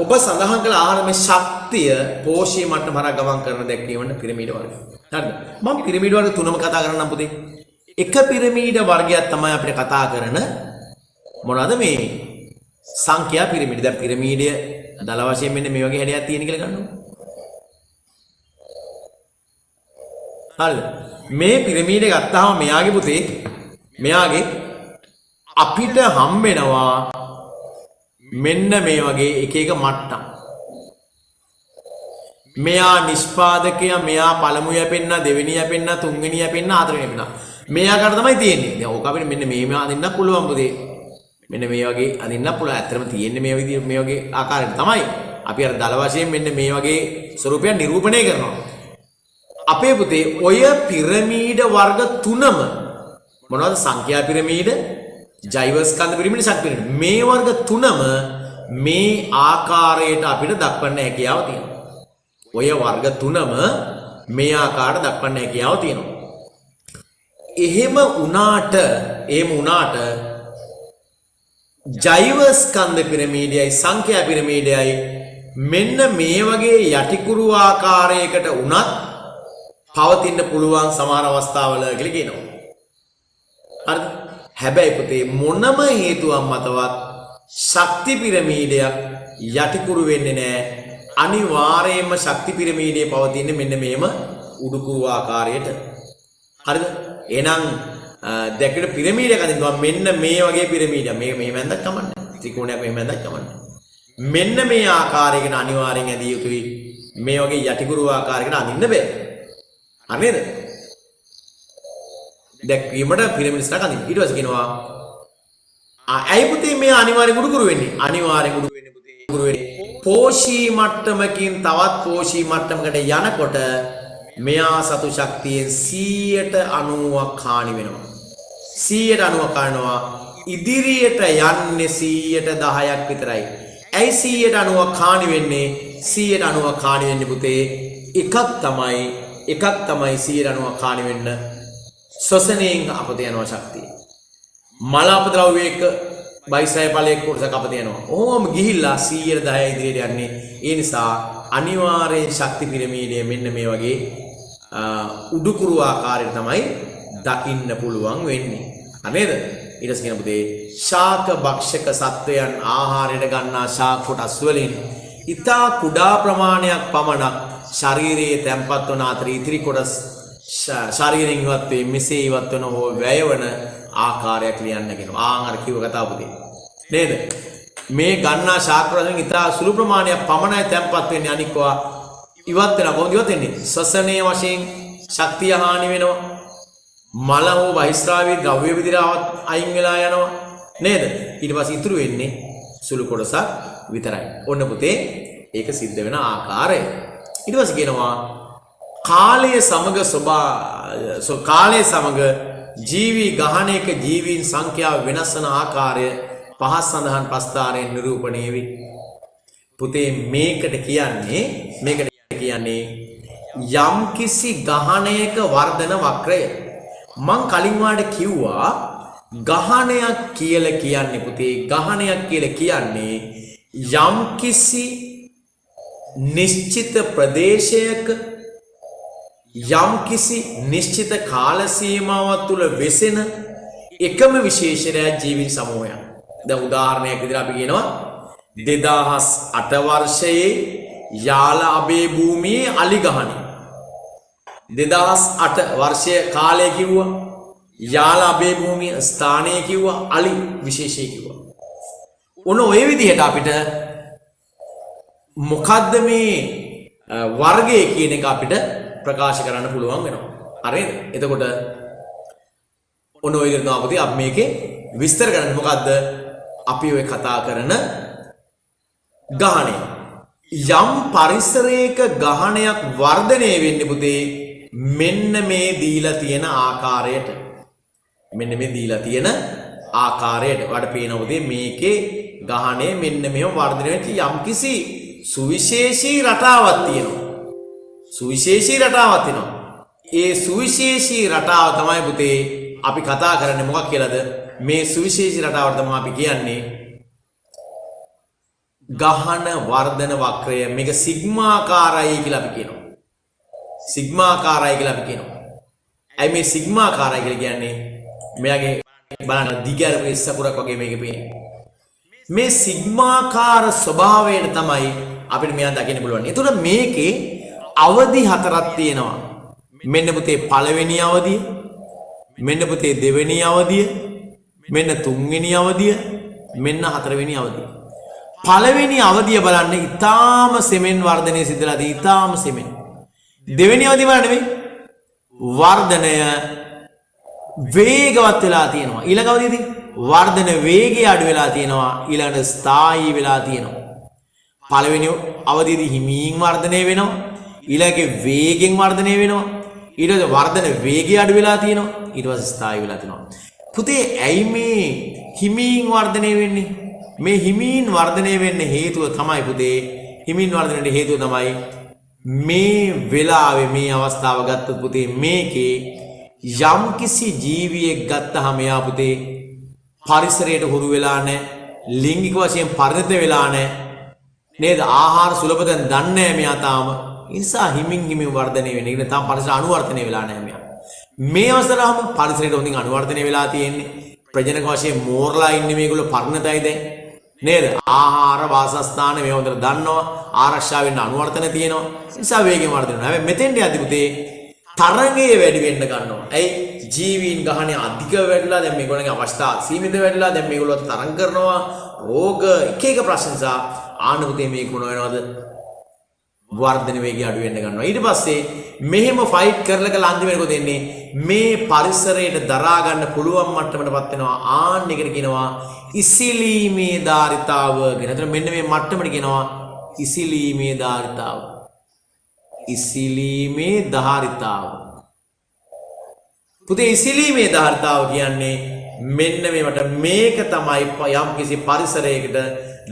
ඔබ සඳහන් කළ ආහාර මේ ශක්තිය පෝෂී මට්ටම හරහා ගමන් කරන දැක්වීමට පිරමීඩ වර්ග. හරිද? මම පිරමීඩ වර්ග තුනම කතා කරන්නම් පුතේ. එක පිරමීඩ වර්ගයක් තමයි අපිට කතා කරන මොනවද මේ සංඛ්‍යා පිරමීඩ. දැන් පිරමීඩය දල වශයෙන් මෙන්න මේ වගේ හැඩයක් තියෙන කියලා ගන්නවා. හරිද? මේ පිරමීඩ ගත්තාම මෙයාගේ පුතේ මෙයාගේ අපිට හම් වෙනවා මෙන්න මේ වගේ එක එක මට්ටම්. මෙයා නිෂ්පාදකයා, මෙයා පළමු යැපෙන්න, දෙවෙනි යැපෙන්න, තුන්වෙනි යැපෙන්න, හතරවෙනි යැපෙන්න. මේ ආකාරයට තමයි තියෙන්නේ. දැන් ඕක අපිට මෙන්න මේ අදින්න පුළුවන් පුතේ. මෙන්න මේ වගේ අදින්න පුළුවන්. ඇත්තටම තියෙන්නේ මේ විදිහ මේ වගේ ආකාරයට තමයි. අපි අර දල වශයෙන් මෙන්න මේ වගේ ස්වරූපයක් නිරූපණය කරනවා. අපේ පුතේ ඔය පිරමීඩ වර්ග තුනම මොනවද? සංඛ්‍යා පිරමීඩ, ජෛව ස්කන්ධ පිරමීඩ, ශක්ති පිරමීඩ. මේ වර්ග තුනම මේ ආකාරයට අපිට දක්වන්න හැකියාව තියෙනවා. ඔය වර්ග තුනම මේ ආකාරයට දක්වන්න හැකියාව තියෙනවා. එහෙම වුණාට ජෛව ස්කන්ධ පිරමීඩයයි සංඛ්‍යා පිරමීඩයයි මෙන්න මේ වගේ යටිකුරු ආකාරයකට උනත් පවතින්න පුළුවන් සමහර අවස්ථාවල කියලා කියනවා. හරිද? හැබැයි පුතේ මොනම හේතුවක් මතවත් ශක්ති පිරමීඩයක් යටිකුරු වෙන්නේ නැහැ. අනිවාර්යයෙන්ම ශක්ති පිරමීඩයේ පවතින්නේ මෙන්න මේම උඩුකුරු ආකාරයට. හරිද? එහෙනම් දැක්කට පිරමීඩයක් අදිනවා මෙන්න මේ වගේ පිරමීඩයක්. මේක මෙහෙම ඇඳක් කමන්නේ. ත්‍රිකෝණයක් මෙහෙම ඇඳක් කමන්නේ. මෙන්න මේ ආකාරයකට අනිවාර්යෙන් ඇදිය යුතුයි. මේ වගේ යටිකුරු ආකාරයකට අදින්න බෑ. හරිද? දැක්වීමට පිරමීඩ් එකක් අදින්න. ඊට පස්සේ කියනවා ඇයි පුතේ මේ අනිවාර්යෙන් උඩුකුරු වෙන්නේ? අනිවාර්යෙන් උඩුකුරු වෙන්නේ පුතේ. උඩුකුරු වෙන්නේ පෝෂී මට්ටමකින් තවත් පෝෂී මට්ටමකට යනකොට මෙයා සතු ශක්තියෙන් 90ක් හානි වෙනවා. 90ක් කරනවා. ඉදිරියට යන්නේ 10ක් විතරයි. ඇයි 90ක් හානි වෙන්නේ? 90ක් හානි වෙන්නේ පුතේ එකක් තමයි 90ක් හානි වෙන්න ශ්වසනයෙන් අපත යනවා ශක්තිය. මල අපද්‍රව්‍යයක බයිසය ඵලයක කොටසක් අපත යනවා. ඕම ගිහිල්ලා 10 ඉදිරියට යන්නේ. ඒ නිසා අනිවාර්යෙන් ශක්ති පිරමීඩය මෙන්න මේ වගේ උඩුකුරු ආකාරයට තමයි දකින්න පුළුවන් වෙන්නේ. නේද? ඊට පස්සේ කියන පුතේ ශාක භක්ෂක සත්වයන් ආහාරයට ගන්නා ශාක කොටස් වලින් ඉතා කුඩා ප්‍රමාණයක් පමණක් ශරීරයේ තැන්පත් වන අතර ඉතිරි කොටස් ශරීරයෙන් ඉවත් වේ මෙසේ ඉවත් වන හෝ වැය වන ආකාරයක් ලියන්න කියනවා. අර කිව්ව කතාව පුතේ. නේද? මේ ගන්නා ශාක්‍ර වලින් ඉතා සුළු ප්‍රමාණයක් පමණයි තැන්පත් වෙන්නේ අනිකවා ඉවත් වෙනවා. කොහොමද ඉවත් වෙන්නේ? ශ්වසනයේ වශයෙන් ශක්තිය හානි වෙනවා. මල හෝ බහිස්රාවී ද්‍රව්‍ය විදිහට අයින් වෙලා යනවා. නේද? ඊට පස්සේ ඉතුරු වෙන්නේ සුළු කොටසක් විතරයි. ඔන්න පුතේ ඒක සිද්ධ වෙන ආකාරය. ඊට පස්සේ කියනවා කාලයේ සමග ජීවි ගහණයක ජීවීන් සංඛ්‍යාව වෙනස් වන ආකාරය පහස් සඳහන් ප්‍රස්ථාරයෙන් නිරූපණය වේ. පුතේ මේකට කියන්නේ යම් කිසි ගහණයක වර්ධන වක්‍රය. මං කලින් වාට කිව්වා ගහණයක් කියලා කියන්නේ පුතේ ගහණයක් කියලා කියන්නේ යම් කිසි නිශ්චිත ප්‍රදේශයක යම් කිසි නිශ්චිත කාල සීමාවක් තුල වෙසෙන එකම විශේෂණයක් ජීවීන් සමූහයක්. දැන් උදාහරණයක් විදිහට අපි කියනවා 2008 වර්ෂයේ යාල අබේ භූමියේ අලි ගහණය. 2008 වර්ෂයේ කාලය කිව්වා යාල අබේ භූමිය ස්ථානය කිව්වා අලි විශේෂය කිව්වා. ඔන්න ඔය විදිහට අපිට මොකද්ද මේ වර්ගය කියන එක අපිට ප්‍රකාශ කරන්න පුළුවන් වෙනවා. හරිද? එතකොට ඔන්න ඔය විදිහට තමයි අපි මේකේ විස්තර කරන්නේ මොකද්ද? අපි ඔය කතා කරන ගහණය. යම් පරිසරයක ගහණයක් වර්ධනය වෙන්නේ පුතේ මෙන්න මේ දීලා තියෙන ආකාරයට. මෙන්න මේ දීලා තියෙන ආකාරයට. වඩ පේනවා පුතේ මේකේ ගහණය මෙන්න මෙහෙම වර්ධනය වෙච්ච යම් කිසි සුවිශේෂී රටාවක් තියෙනවා. සුවිශේෂී රටාවක් තියෙනවා. ඒ සුවිශේෂී රටාව තමයි පුතේ අපි කතා කරන්නේ මොකක් කියලාද? මේ සුවිශේෂී රටාවට තමයි අපි කියන්නේ ගහන වර්ධන වක්‍රය. මේක සිග්මාකාරයි කියලා අපි කියනවා. සිග්මාකාරයි කියලා අපි කියනවා. ඇයි මේ සිග්මාකාරයි කියලා කියන්නේ? මෙයාගේ බලන්න දිගට ඉස්සකුරක් වගේ මේකේ පේන්නේ. මේ සිග්මාකාර ස්වභාවයෙන් තමයි අපිට මෙයා දකින්න පුළුවන්. එතකොට මේකේ අවදි හතරක් තියෙනවා. මෙන්න පුතේ පළවෙනි අවදිය, මෙන්න පුතේ දෙවෙනි අවදිය, මෙන්න තුන්වෙනි අවදිය, මෙන්න හතරවෙනි අවදිය. පළවෙනි අවදිය බලන්න ඊටාම සෙමෙන් වර්ධනය සිදුලා තියෙයි. ඊටාම සෙමෙන්. දෙවෙනි අවදිය බලන්න මේ වර්ධනය වේගවත් වෙලා තියෙනවා. ඊළඟ අවදියේදී වර්ධන වේගය අඩු වෙලා තියෙනවා. ඊළඟට ස්ථායී වෙලා තියෙනවා. පළවෙනි අවදියේදී හිමින් වර්ධනය වෙනවා. ඊළඟේ වේගෙන් වර්ධනය වෙනවා. ඊට පස්සේ වර්ධන වේගය අඩු වෙලා තියෙනවා. ඊට පස්සේ ස්ථායී වෙලා තියෙනවා. පුතේ ඇයි මේ හිමින් වර්ධනය වෙන්නේ? මේ හිමින් වර්ධනය වෙන්න හේතුව තමයි පුතේ හිමින් වර්ධනයට හේතුව තමයි මේ වෙලාවේ මේ අවස්ථාව ගත්තොත් පුතේ මේකේ යම් කිසි ජීවියෙක් ගත්තහම යා පුතේ පරිසරයට හුරු වෙලා නැහැ, ලිංගික වශයෙන් පරිණත වෙලා නැහැ නේද? ආහාර සුලභයෙන් දන්නේ නැහැ මෙයා තාම. ඒ නිසා හිමින් වර්ධනය වෙන්නේ. ඒක තාම පරිසර අනුවර්තනය වෙලා නැහැ මෙයා. මේ අවස්ථාවම පරිසරයට හොඳින් අනුවර්තනය වෙලා තියෙන්නේ. ප්‍රජනක වශයෙන් මෝරලා ඉන්නේ මේගොල්ලෝ පරිණතයි දැන්. නේද? ආහාර වාසස්ථාන මේ හොඳට දන්නවා. ආරක්ෂා වෙන්න අනුවර්තන තියෙනවා. ඒ නිසා වේගෙන් වර්ධනය වෙනවා. හැබැයි මෙතෙන්ට යද්දි පුතේ තරංගය වැඩි වෙන්න ගන්නවා. ඇයි? ජීවීන් ගහණය අධික වැඩිලා දැන් මේගොල්ලන්ගේ අවස්ථා සීමිත වෙලා දැන් මේගොල්ලෝ තරංග කරනවා. රෝග එක ප්‍රශ්න නිසා ආනපතේ මේක මොන වෙනවද? වර්ධන වේගය අඩු වෙන්න ගන්නවා. ඊට පස්සේ මෙහෙම ෆයිට් කරලා අන්තිමට මොකද වෙන්නේ? මේ පරිසරයට දරා ගන්න පුළුවන් මට්ටමටපත් වෙනවා. ආන්න එකට කියනවා ඉසිලීමේ ධාරිතාව කියන. එතන මෙන්න මේ මට්ටමට කියනවා ඉසිලීමේ ධාරිතාව. ඉසිලීමේ ධාරිතාව. පුතේ ඉසිලීමේ ධාරිතාව කියන්නේ මෙන්න මේවට මේක තමයි යම් කිසි පරිසරයකට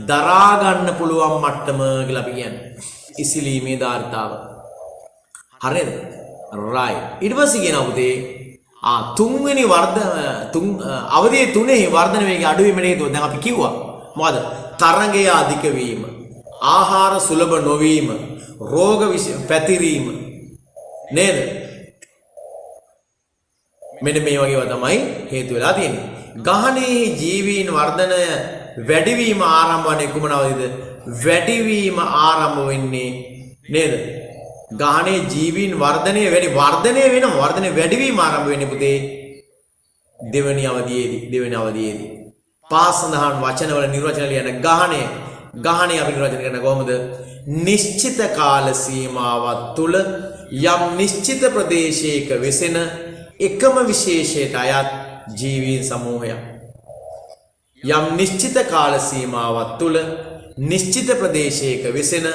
දරා ගන්න පුළුවන් මට්ටම කියලා අපි කියන්නේ. ඉසිලීමේ ධාරිතාව. හරිද? right. ඊට පස්සේ කියනවා පුතේ තුන්වෙනි අවධියේ තුනේ වර්ධන වේගය අඩු වීමට හේතුව දැන් අපි කිව්වා. මොකද? තරංගය අධික වීම, ආහාර සුලභ නොවීම, රෝග පැතිරීම නේද? මෙන්න මේ වගේව තමයි හේතු වෙලා තියෙන්නේ. ගහණයේ ජීවීන් වර්ධනය වැඩිවීම ආරම්භ වන්නේ කුමන අවධියද? වැඩිවීම ආරම්භ වෙන්නේ නේද? ගහනේ ජීවීන් වර්ධනය වෙනවා. වර්ධනය වැඩිවීම ආරම්භ වෙන්නේ පුතේ දෙවෙනි අවධියේදී. පාසඳහන් වචනවල නිර්වචන ලියන ගහණය අපි නිර්වචනය කරන කොහොමද? නිශ්චිත කාල සීමාවක් තුල යම් නිශ්චිත ප්‍රදේශයක වෙසෙන එකම විශේෂයට අයත් ජීවීන් සමූහයක්. යම් නිශ්චිත කාල සීමාවක් තුල නිශ්චිත ප්‍රදේශයක වෙසෙන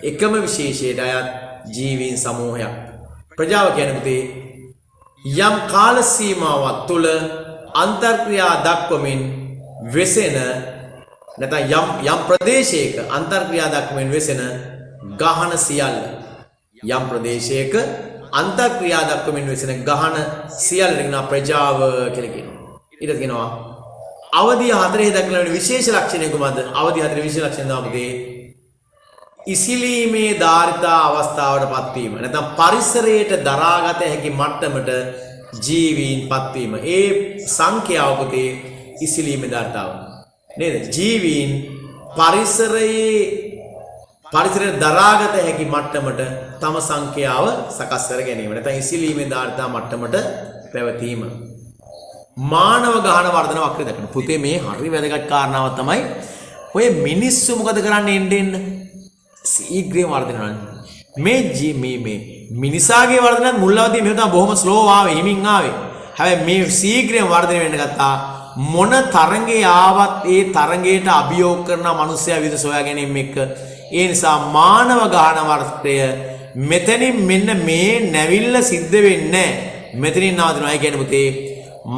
එකම විශේෂයට අයත් ජීවීන් සමූහයක්. ප්‍රජාව කියන්නේ පුතේ යම් කාල සීමාවක් තුල අන්තර්ක්‍රියා දක්වමින් වෙසෙන නැත්නම් යම් ප්‍රදේශයක අන්තර්ක්‍රියා දක්වමින් වෙසෙන ගහන සියල්ල. යම් ප්‍රදේශයක අන්තර්ක්‍රියා දක්වමින් වෙසෙන ගහන සියල්ල කියනවා ප්‍රජාව කියලා කියනවා. ඊට කියනවා අවධිය 4 දක්වන විශේෂ ලක්ෂණය කුමක්ද? අවධිය 4 විශේෂ ලක්ෂණ තමයි ඉසිලීමේ ධාරිතා අවස්ථාවට පත්වීම. නැත්නම් පරිසරයට දරාගත හැකි මට්ටමට ජීවීන් පත්වීම. ඒ සංඛ්‍යාව පුතේ ඉසිලීමේ ධාරිතාව. නේද? ජීවීන් පරිසරයට දරාගත හැකි මට්ටමට තම සංඛ්‍යාව සකස් කර ගැනීම. නැත්නම් ඉසිලීමේ ධාරිතා මට්ටමට පැවතීම. මානව ගහන වර්ධන වක්‍රය දක්වන. පුතේ මේ හරි වැදගත් කාරණාවක් තමයි ඔය මිනිස්සු මොකද කරන්නේ එන්න ශීඝ්‍රයෙන් වර්ධනය කරනවා. මේ මිනිසාගේ වර්ධනයත් මුල් අවදියේ මෙහෙම තමයි බොහොම ස්ලෝ ආවේ, හිමින් ආවේ. හැබැයි මේ ශීඝ්‍රයෙන් වර්ධනය වෙන්න ගත්තා. මොන තරංගේ ආවත් ඒ තරංගයට අභියෝග කරන මිනිස්සයා විදිහට සොයා ගැනීම එක්ක ඒ නිසා මානව ගහන වර්ධනය මෙතනින් මෙන්න මේ නැවිල්ල සිද්ධ වෙන්නේ නැහැ. මෙතනින් නවතිනවා. ඒ කියන්නේ පුතේ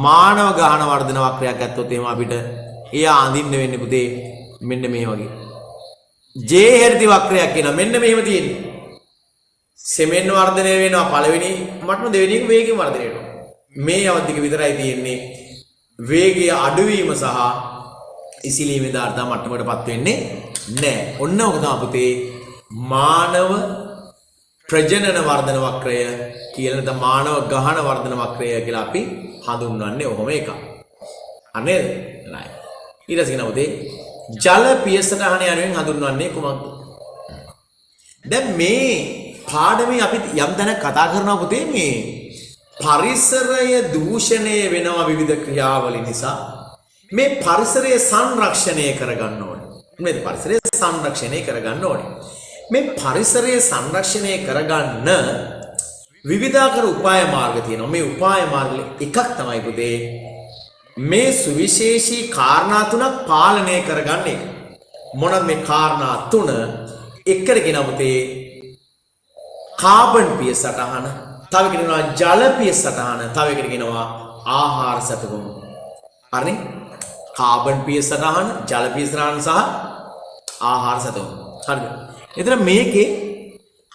මානව ගහන වර්ධන වක්‍රයක් ගත්තොත් එහෙම අපිට එයා අඳින්න වෙන්නේ පුතේ මෙන්න මේ වගේ. ජේ හර්ති වක්‍රයක් කියනවා. මෙන්න මෙහෙම තියෙන්නේ. සෙමෙන් වර්ධනය වෙනවා පළවෙනි මට්ටම, දෙවෙනි එක වේගයෙන් වර්ධනය වෙනවා. මේ අවධික විතරයි තියෙන්නේ වේගය අඩුවීම සහ ඉසිලීමේ ධාරිතා මට්ටමකටපත් වෙන්නේ නැහැ. ඔන්න ඔක තමයි පුතේ මානව ප්‍රජනන වර්ධන වක්‍රය කියලා නැත්නම් මානව ගහන වර්ධන වක්‍රය කියලා අපි හඳුන්වන්නේ ඔහොම එකක්. අනේද? නෑ. ඊට පස්සේ නමුත් ජල පියසටහන යනුවෙන් හඳුන්වන්නේ කුමක්ද? දැන් මේ පාඩමේ අපි යම් තැනක් කතා කරනවා පුතේ මේ පරිසරය දූෂණය වෙනවා විවිධ ක්‍රියාවලින් නිසා. මේ පරිසරය සංරක්ෂණය කරගන්න ඕනේ. මේ පරිසරය සංරක්ෂණය කරගන්න ඕනේ. මේ පරිසරය සංරක්ෂණය කරගන්න විවිධාකාර උපාය මාර්ග තියෙනවා. මේ උපාය මාර්ග එකක් තමයි පුතේ මේ සුවිශේෂී කාරණා තුනක් පාලනය කරගන්න එක. මොනවාද මේ කාරණා තුන? එකට කියනවා පුතේ කාබන් පිය සටහන, තව එකට කියනවා ජල පිය සටහන, තව එකට කියනවා ආහාර සැපකුම. හරිනේ? කාබන් පිය සටහන, ජල පිය සටහන සහ ආහාර සැපකුම. හරිද? එතන මේකේ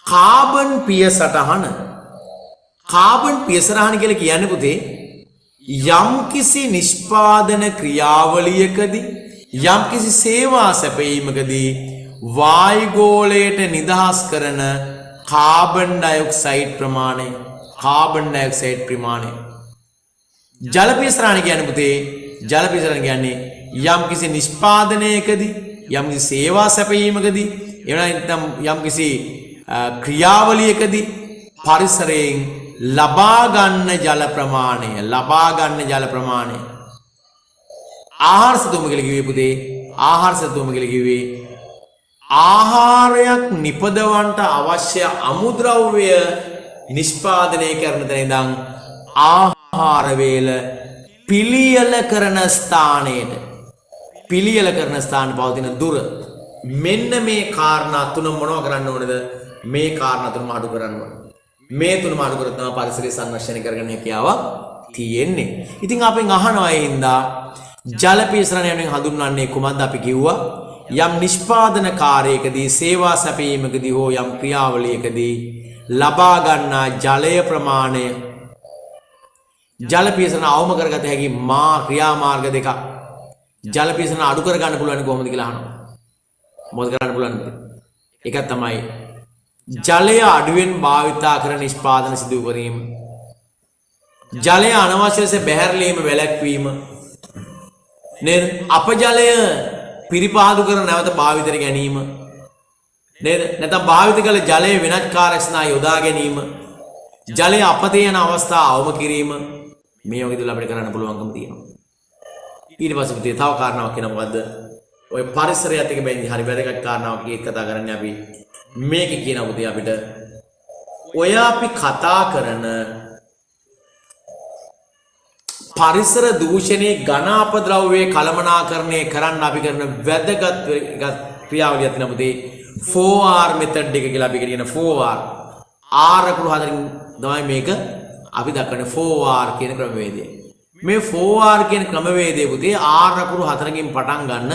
කාබන් පිය සටහන කියලා කියන්නේ පුතේ යම්කිසි නිෂ්පාදන ක්‍රියාවලියකදී යම්කිසි සේවා සැපයීමකදී වායුගෝලයට නිදහස් කරන කාබන් ඩයොක්සයිඩ් ප්‍රමාණය. ජල පිය සටහන කියන්නේ පුතේ යම්කිසි නිෂ්පාදනයකදී යම්කිසි සේවා සැපයීමකදී එහෙම යම්කිසි ක්‍රියාවලියකදී පරිසරයෙන් ලබා ගන්න ජල ප්‍රමාණය. ආහාර සතුම කියලා කිව්වේ පුතේ ආහාරයක් නිපදවන්නට අවශ්‍ය අමුද්‍රව්‍ය නිෂ්පාදනය කරන තැන ඉඳන් ආහාර වේල පිළියෙල කරන ස්ථානයට පවතින දුර. මෙන්න මේ කාරණා තුන මොනව කරන්න ඕනද? මේ කාරණා තුනම අඩු කරන්න ඕන. මේ තුනම අඩු කරොත් තමයි පරිසරය සංරක්ෂණය කරගන්න හැකියාවක් තියෙන්නේ. ඉතින් අපෙන් අහනවා ඒ හින්දා ජල පියසරණ යනුවෙන් හඳුන්වන්නේ කුමක්ද? අපි කිව්වා යම් නිෂ්පාදන කාර්යයකදී ක්‍රියා සැපයීමකදී හෝ යම් ක්‍රියාවලියකදී ලබා ගන්නා ජලය ප්‍රමාණය ජල පියසරණ අවම කරගත හැකි ක්‍රියාමාර්ග දෙකක්. ජල පියසරණ අඩු කරගන්න පුළුවන් කොහොමද කියලා අහනවා. මොකද කරන්න පුළුවන්ද? එකක් තමයි ජලය අඩුවෙන් භාවිතා කර නිෂ්පාදන සිදු කිරීම. ජලය අනවශ්‍ය ලෙස බැහැරලීම වැළැක්වීම. නේද? අපජලය පිරිපාදු කර නැවත භාවිතයට ගැනීම. නේද? නැත්නම් භාවිත කළ ජලයේ වෙනත් කාර්යස්නා යොදා ගැනීම, ජලයේ අපතේ යන අවස්ථා අවම කිරීම මේ වගේ දේවල් අපිට කරන්න පුළුවන්කම තියෙනවා. ඊට පස්සේ පුතේ තව කාරණාවක් කියන මොකද්ද? ඔය පරිසරයත් එක්ක බැඳි හරි වැදගත් කාරණාවක් එක කතා කරන්නේ අපි. මේකේ කියන පුතේ අපිට ඔය අපි කතා කරන පරිසර දූෂණයේ ඝන අපද්‍රව්‍ය කළමනාකරණය කරන්න අපි කරන වැදගත් ක්‍රියාවලියක් තියෙනවා පුතේ. 4R method එක කියලා අපි කියන 4R. R අකුරු හතරකින් තමයි මේක අපි දක්වන්නේ 4R කියන ක්‍රමවේදය. මේ 4R කියන ක්‍රමවේදයේ පුතේ R අකුරු හතරකින් පටන් ගන්න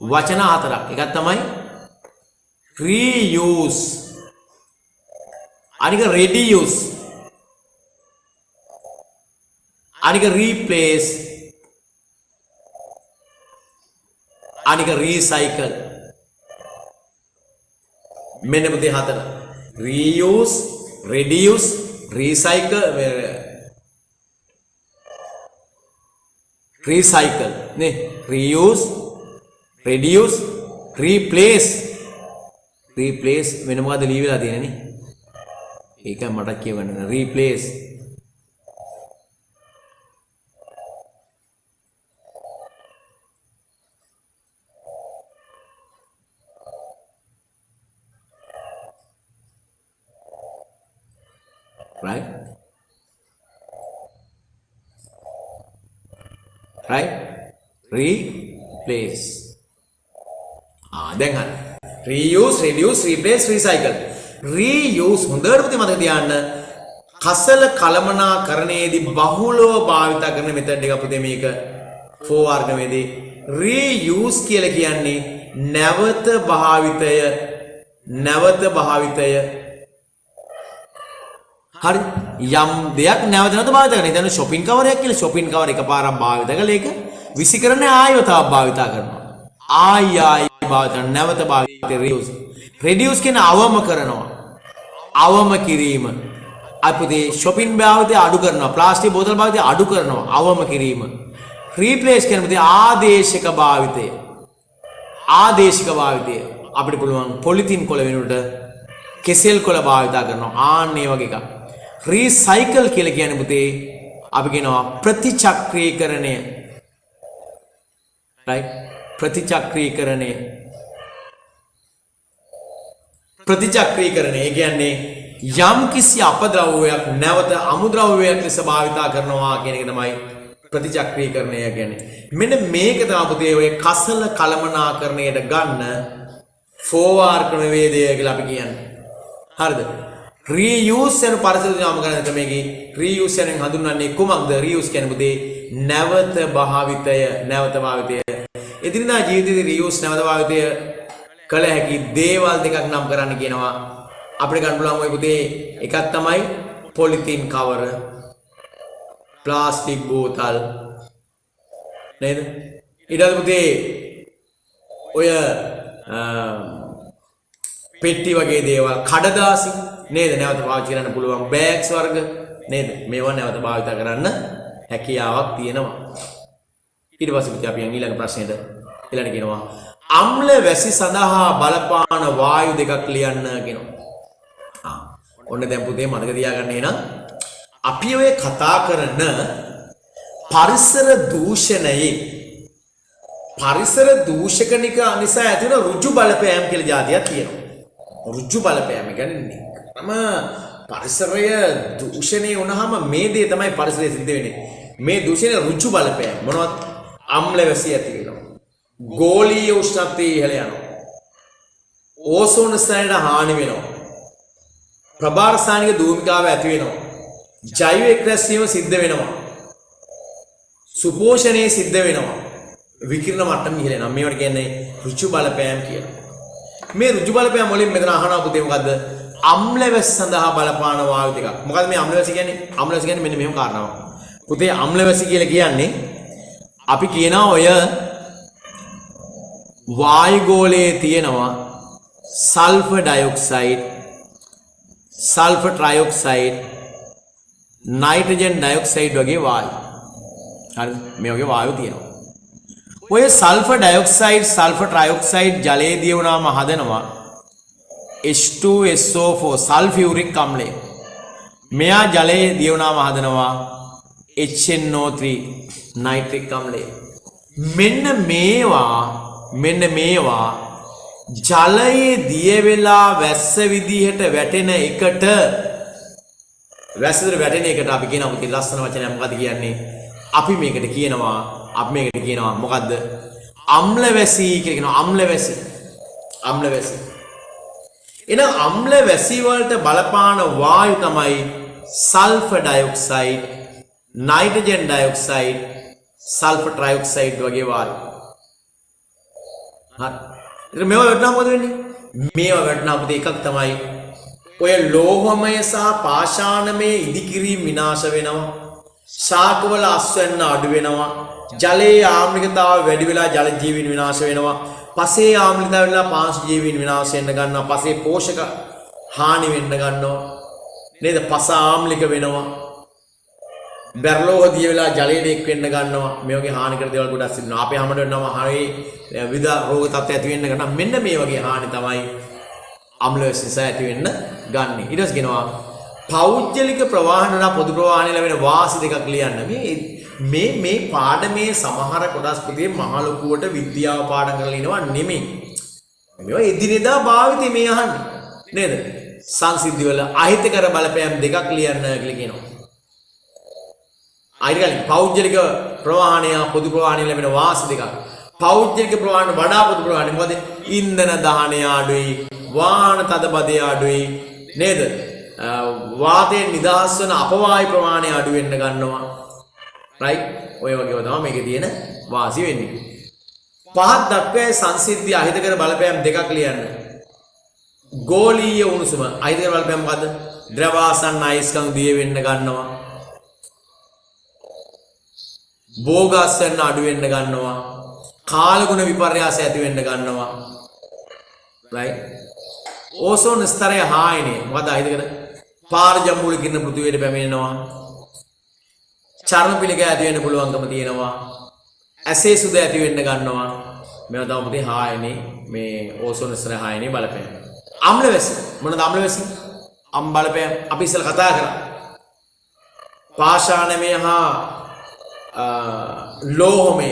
වචන හතරක්. එකක් තමයි reuse, අනික reduce, අනික replace, අනික recycle. මෙන්න පුතේ හතර. reuse, reduce, recycle, recycle නේ. reuse, reduce, replace. replace වෙන මොකද්ද ලියවිලා තියෙන්නේ නේ? ඒක මට කියවන්න. replace, right? Right? Replace. දැන් හරි. reuse, reduce, replace, recycle. reuse හොඳට පුතේ මතක තියාගන්න. කසල කළමනාකරණයේදී බහුලව භාවිත කරන මෙතඩ් එක පුතේ මේක 4R නෙවෙයි. reuse කියලා කියන්නේ නැවත භාවිතය. හරි. යම් දෙයක් නැවත භාවිත කරන. දැන් shopping කවරයක් කියලා shopping කවර එකපාරක් භාවිත කළා ඒක විසි කරන්නේ ආයෙ තව භාවිත කරනවා. ආයෙ භාවිත කරන නැවත භාවිත reuse. reduce කියන අවම කරනවා. අවම කිරීම. අපිට shopping භාවිතය අඩු කරනවා. ප්ලාස්ටික් බෝතල් භාවිතය අඩු කරනවා. අවම කිරීම. replace කියන්නේ ආදේශික භාවිතය. අපිට පුළුවන් පොලිතින් කොළ වෙනුවට කෙසෙල් කොළ භාවිත කරනවා. ආන්න ඒ වගේ එකක්. recycle කියලා කියන්නේ පුතේ අපි කියනවා ප්‍රතිචක්‍රීකරණය. right? ප්‍රතිචක්‍රීකරණය. ඒ කියන්නේ යම් කිසි අපද්‍රව්‍යයක් නැවත අමුද්‍රව්‍යයක් ලෙස භාවිත කරනවා කියන එක තමයි ප්‍රතිචක්‍රීකරණය කියන්නේ. මෙන්න මේක තමයි පුතේ ඔය කසල කළමනාකරණයට ගන්න 4R ක්‍රමවේදය කියලා අපි කියන්නේ. හරිද? reuse යන පරිසර නාමකරණ ක්‍රමයේ reuse යන හඳුන්වන්නේ කොහොමද? reuse කියන්නේ පුතේ නැවත භාවිතය. එදිනදා ජීවිතයේ reuse නැවත භාවිතය කළ හැකි දේවල් දෙකක් නම් කරන්න කියනවා. අපිට ගන්න පුළුවන් ඔය පුතේ එකක් තමයි පොලිතින් කවර, ප්ලාස්ටික් බෝතල් නේද? ඊට පුතේ ඔය පෙට්ටි වගේ දේවල්, කඩදාසි නේද? නැවත පාවිච්චි කරන්න පුළුවන් බෑග්ස් වර්ග නේද? මේවා නැවත භාවිත කරන්න හැකියාවක් තියෙනවා. ඊට පස්සේ අපි ඊළඟ ප්‍රශ්නෙට ඊළඟ කියනවා අම්ල වැසි සඳහා බලපාන වායු දෙකක් ලියන්න කියනවා. ඔන්න දැන් පුතේ මතක තියාගන්න එහෙනම් අපි ඔය කතා කරන පරිසර දූෂණයේ පරිසර දූෂකනික නිසා ඇති වෙන ඍජු බලපෑම් කියලා જાතියක් තියෙනවා. ඍජු බලපෑම කියන්නේ පරිසරය දූෂණය වුණාම මේ දේ තමයි පරිසරයේ සිද්ධ වෙන්නේ. මේ දූෂණය ඍජු බලපෑම මොනවද? අම්ල වැසි ඇති වෙනවා. ගෝලීය උෂ්ණත්වය ඉහළ යනවා. ඕසෝන ස්තරයට හානි වෙනවා. ප්‍රභාරසානික ධූමිකාව ඇති වෙනවා. ජෛව එක්රැස්වීම සිද්ධ වෙනවා. සුපෝෂණය සිද්ධ වෙනවා. විකිරණ මට්ටම ඉහළ යනවා. මේවට කියන්නේ ඍජු බලපෑම් කියලා. මේ ඍජු බලපෑම් වලින් මෙතන අහනවා පුතේ මොකද්ද? අම්ල වැසි සඳහා බලපාන වායු දෙකක්. මොකද්ද මේ අම්ල වැසි කියන්නේ? අම්ල වැසි කියන්නේ මෙන්න මෙහෙම කාරණාවක්. පුතේ අම්ල වැසි කියලා කියන්නේ අපි කියනවා ඔය වායුගෝලයේ තියෙනවා sulphur dioxide, sulphur trioxide, nitrogen dioxide වගේ වායු. හරි මේ වගේ වායු තියෙනවා. ඔය සල්ෆර් ඩයොක්සයිඩ්, සල්ෆර් ට්‍රයොක්සයිඩ් ජලයේ දිය වුණාම හදනවා H2SO4 සල්ෆියුරික් අම්ලය. මෙයා ජලයේ දියවුනාම හදනවා HNO3 නයිට්‍රික් අම්ලය. මෙන්න මේවා ජලයේ දිය වෙලා වැස්ස විදිහට වැටෙන එකට වැස්සට වැටෙන එකට අපි කියනවා පුතේ ලස්සන වචනයක් මොකද කියන්නේ? අපි මේකට කියනවා මොකද්ද? අම්ල වැසි කියලා කියනවා. අම්ල වැසි. එහෙනම් අම්ල වැසි වලට බලපාන වායු තමයි sulphur dioxide, nitrogen dioxide, sulphur trioxide වගේ වායු. හරි. ඉතින් මේවා වැටුණාම මොකද වෙන්නේ? මේවා වැටුණාම එකක් තමයි ඔය ලෝහමය සහ පාෂාණමය ඉදිකිරීම විනාශ වෙනවා. ශාකවල අස්වැන්න අඩු වෙනවා. ජලයේ ආම්ලිකතාව වැඩි වෙලා ජල ජීවීන් විනාශ වෙනවා. පසේ ආම්ලිකතාව වෙලා පාංශ ජීවීන් විනාශ වෙන්න ගන්නවා. පසේ පෝෂක හානි වෙන්න ගන්නවා. නේද? පස ආම්ලික වෙනවා. බැරලෝහ දිය වෙලා ජලයට එක් වෙන්න ගන්නවා. මේ වගේ හානිකර දේවල් ගොඩක් සිදුනවා. අපේ හැමෝටම වෙනවා හරි විවිධ රෝග තත්ත්ව ඇති වෙන්න ගන්නවා. මෙන්න මේ වගේ හානි තමයි අම්ල වැස්ස ඇති වෙන්න ගන්න. ඊට පස්සේ කියනවා පෞද්ගලික ප්‍රවාහන වල පොදු ප්‍රවාහන ලැබෙන වාසි දෙකක් ලියන්න. මේ පාඩමේ සමහර කොටස් පුතේ මහ ලොකුවට විද්‍යාව පාඩම් කරලා ඉනවා නෙමෙයි. මේවා එදිනෙදා භාවිතේ මේ අහන්නේ. නේද? සංසිද්ධි වල අහිතකර බලපෑම් දෙකක් ලියන්න කියලා කියනවා. අයිතිකලින් පෞද්ගලික ප්‍රවාහනය පොදු ප්‍රවාහනය ලැබෙන වාසි දෙකක්. පෞද්ගලික ප්‍රවාහන වඩා පොදු ප්‍රවාහනය මොකද? ඉන්ධන දහනය අඩුයි, වාහන තදබදය අඩුයි, නේද? වාතයෙන් නිදහස් වන අපවායු ප්‍රමාණය අඩු වෙන්න ගන්නවා. රයිට්? ඔය වගේව තමයි මේකේ තියෙන වාසි වෙන්නේ. පහත් දක්වයි සංසිද්ධි අහිතකර බලපෑම් දෙකක් ලියන්න. ගෝලීය උණුසුම අහිතකර බලපෑම් මොකද්ද? ද්‍රවාසන්න අයිස්කම් දිය වෙන්න ගන්නවා. භෝගාස්වැන්න අඩු වෙන්න ගන්නවා. කාලගුණ විපර්යාස ඇති වෙන්න ගන්නවා. රයිට්? ඕසෝන ස්තරය හායනය මොකද අහිතකර? පාරජම්බුල කිරණ පෘථිවියට පැමිණෙනවා. චර්ම පිළික ඇති වෙන්න පුළුවන්කම තියෙනවා. ඇසේ සුද ඇති වෙන්න ගන්නවා. මේවා තමයි පුතේ හායනේ මේ ඕසෝන ස්තරය හායනේ බලපෑම. අම්ල වැසි මොනද අම්ල වැසි? අම් බලපෑම අපි ඉස්සෙල්ලා කතා කරා. පාෂාණමය හා ලෝහමය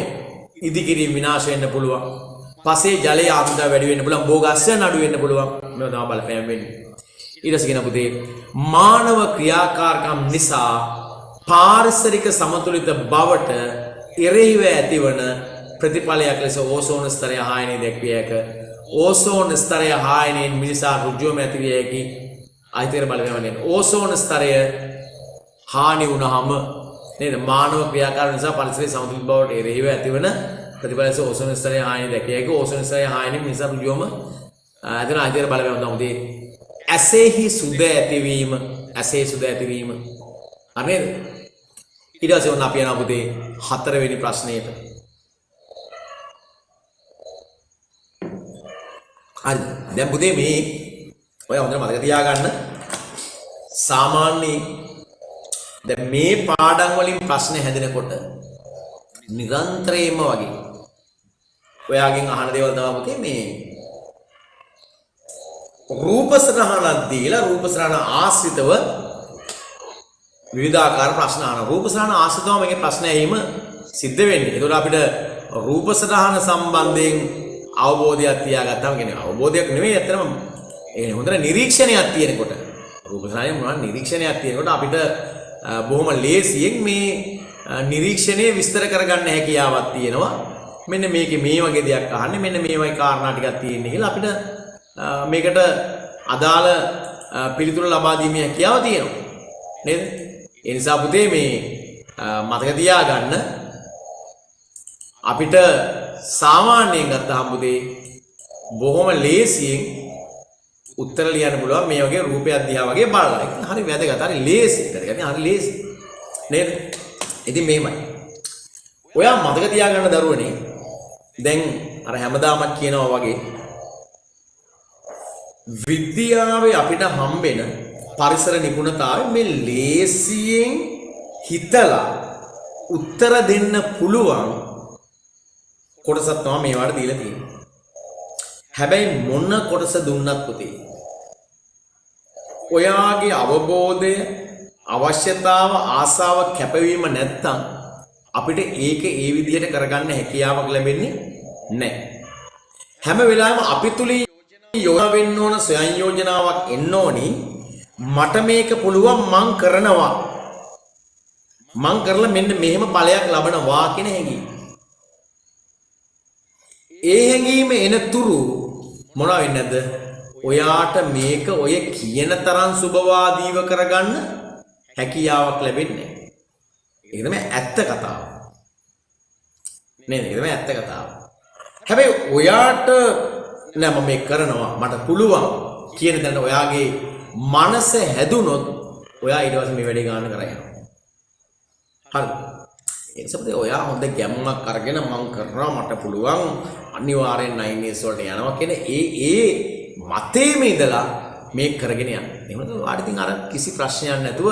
ඉදිකිරීම විනාශ වෙන්න පුළුවන්. පසේ ජලයේ ආර්ද්‍රතාව වැඩි වෙන්න පුළුවන්. භෝගාස්වැන්න අඩු වෙන්න පුළුවන්. මේවා තමයි බලපෑම් වෙන්නේ. ඊට පස්සේ කියන පුතේ මානව ක්‍රියාකාරකම් නිසා පාරිසරික සමතුලිත බවට එරෙහිව ඇතිවන ප්‍රතිඵලයක් ලෙස ඕසෝන ස්තරය හායනය දැක්විය හැක. ඕසෝන ස්තරය හායනයෙන් මිනිසා රුජුවම ඇතිවිය හැකි අහිතකර බලපෑම් වෙන. ඕසෝන ස්තරය හානි වුණාම නේද? මානව ක්‍රියාකාරකම් නිසා පරිසරයේ සමතුලිත බවට එරෙහිව ඇතිවන ප්‍රතිඵල ලෙස ඕසෝන ස්තරය හායනය දැක්විය හැකි. ඕසෝන ස්තරය හායනයෙන් මිනිසා රුජුවම ඇතිවන අහිතකර බලපෑම් තමයි ඇසෙහි සුද ඇතිවීම. හරි නේද? ඊට පස්සේ ඔන්න අපි යනවා පුතේ හතරවෙනි ප්‍රශ්නයට. හරි. දැන් පුතේ මේ ඔය හොඳට මතක තියාගන්න. සාමාන්‍යයෙන් දැන් මේ පාඩම් වලින් ප්‍රශ්න හැදෙනකොට නිරන්තරයෙන්ම වගේ ඔයාගෙන් අහන දේවල් තමයි පුතේ මේ රූප සටහනක් දීලා රූප සටහන ආශ්‍රිතව විවිධාකාර ප්‍රශ්න අහන. රූප සටහන ආශ්‍රිතව මේකේ ප්‍රශ්න ඇහිම සිද්ධ වෙන්නේ. ඒකට අපිට රූප සටහන සම්බන්ධයෙන් අවබෝධයක් තියාගත්තාම කියන්නේ අවබෝධයක් නෙවෙයි ඇත්තටම ඒ හොඳට නිරීක්ෂණයක් තියෙනකොට රූප සටහනේ මොනවා නිරීක්ෂණයක් තියෙනකොට අපිට බොහොම ලේසියෙන් මේ නිරීක්ෂණය විස්තර කරගන්න හැකියාවක් තියෙනවා. මෙන්න මේකේ මේ වගේ දෙයක් අහන්නේ මෙන්න මේ වගේ කාරණා ටිකක් තියෙන්නේ කියලා අපිට මේකට අදාළ පිළිතුරු ලබා දීමේ හැකියාව තියෙනවා. නේද? ඒ නිසා පුතේ මේ මතක තියාගන්න අපිට සාමාන්‍යයෙන් ගත්තාම පුතේ බොහොම ලේසියෙන් උත්තර ලියන්න පුළුවන් මේ වගේ රූපයක් දිහා වගේ බලලා. ඒක හරි වැදගත්. හරි ලේසි. හරි ලේසි. නේද? ඉතින් මේමයි. ඔයා මතක තියාගන්න දරුවනේ. දැන් අර හැමදාමත් කියනවා වගේ විද්‍යාවේ අපිට හම්බෙන පරිසර නිපුණතාවය මේ ලේසියෙන් හිතලා උත්තර දෙන්න පුළුවන් කොටසක් තමයි මේවට දීලා තියෙන්නේ. හැබැයි මොන කොටස දුන්නත් පුතේ ඔයාගේ අවබෝධය අවශ්‍යතාව ආසාව කැපවීම නැත්තම් අපිට ඒක ඒ විදිහට කරගන්න හැකියාවක් ලැබෙන්නේ නැහැ. හැම වෙලාවෙම අපි තුලින් යෝජනා වෙන්න ඕන ස්වයං යෝජනාවක් එන්න ඕනි. මට මේක පුළුවන් මං කරනවා. මං කරලා මෙන්න මෙහෙම ඵලයක් ලබනවා කියන හැඟීම. ඒ හැඟීම එන තුරු මොනවා වෙන්නේ නැද්ද? ඔයාට මේක ඔය කියන තරම් සුබවාදීව කරගන්න හැකියාවක් ලැබෙන්නේ නැහැ. ඒක තමයි ඇත්ත කතාව. නේද? ඒක තමයි ඇත්ත කතාව. හැබැයි ඔයාට නෑ මම මේක කරනවා මට පුළුවන් කියන දන්න ඔයාගේ මනස හැදුනොත් ඔයා ඊට පස්සේ මේ වැඩේ ගන්න කරා යනවා. හරි. ඒ නිසා ඔයා හොඳ ගැම්මක් අරගෙන මම කරනවා මට පුළුවන් අනිවාර්යෙන් 9S වලට යනවා කියන ඒ මතේම ඉඳලා මේක කරගෙන යන්න. එහෙම නැත්නම් ඔයාට ඉතින් අර කිසි ප්‍රශ්නයක් නැතුව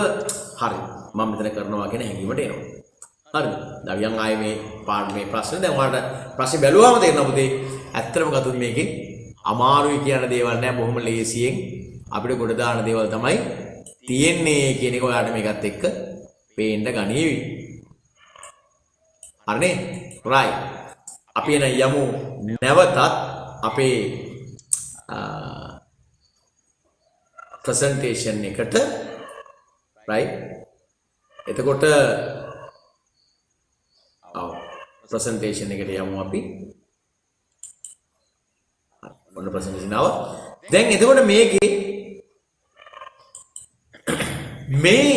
හරි මම මෙතන කරනවා කියන හැඟීමට එනවා. හරිද? දවියන් ආයේ මේ ප්‍රශ්නේ දැන් ඔයාලට ප්‍රශ්නේ බැලුවාම තේරෙනවා පුතේ ඇත්තටම ගත්තොත් මේකේ අමාරුයි කියන දේවල් නෑ බොහොම ලේසියෙන් අපිට ගොඩ දාන දේවල් තමයි තියෙන්නේ කියන එක ඔයාලට මේකත් එක්ක පේන්න ගනීවි. හරිනේ? right. අපි එන යමු නැවතත් අපේ presentation එකට right. එතකොට presentation එකට යමු අපි. මොන presentation ආව? දැන් එතකොට මේකේ මේ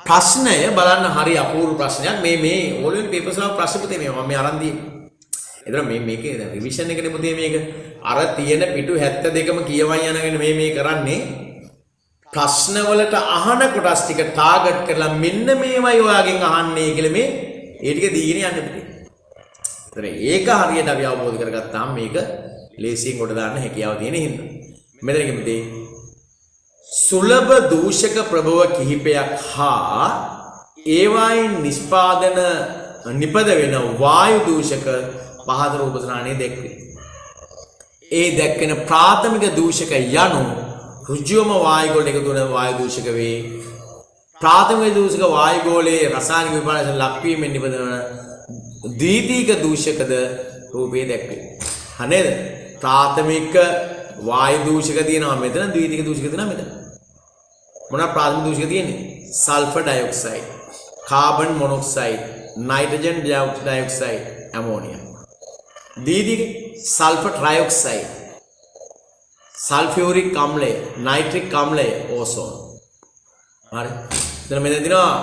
ප්‍රශ්නය බලන්න හරි අපූර්ව ප්‍රශ්නයක්. මේ ඕලියන් පේපර්ස් වල ප්‍රශ්න පුතේ මේ මම අරන් දී. එතන මේකේ රිවිෂන් එකනේ පුතේ මේක. අර තියෙන පිටු 72ම කියවන්න යනගෙන මේ කරන්නේ ප්‍රශ්න වලට අහන කොටස් ටික ටාගට් කරලා මෙන්න මේවයි ඔයාගෙන් අහන්නේ කියලා මේ ඒ ටික දීගෙන යන්න පුතේ. ඒතර ඒක හරියට අපි අවබෝධ කරගත්තාම මේක ලේසියෙන් කොට දාන්න හැකියාව තියෙන හින්දා. මෙතන කිව්වේ සුලභ දූෂක ප්‍රභව කිහිපයක් හා ඒවායින් නිපද වෙන වායු දූෂක පහත රූප ස්නානයේ දැක්වේ. ඒ දැක්වෙන ප්‍රාථමික දූෂක යනු ඍජුවම වායු ගෝලයක තුන වායු දූෂක වේ. ප්‍රාථමික දූෂක වායු ගෝලයේ රසායනික විපාකයෙන් ලක්වීමෙන් නිපදවන ද්විතීක දූෂකද රූපයේ දැක්වේ. හරිද? ප්‍රාථමික වායු දූෂක තියෙනවා මෙතන, ද්විතීක දූෂක තියෙනවා මෙතන. මොනවා ප්‍රාථමික දූෂක තියෙන්නේ? Sulphur dioxide, carbon monoxide, nitrogen dioxide, ammonia. ද්විතීක සල්ෆර් ට්‍රයොක්සයිඩ්, සල්ෆියුරික් අම්ලය, නයිට්‍රික් අම්ලය, ඕසෝන්. හරි. එතන මෙතන තියෙනවා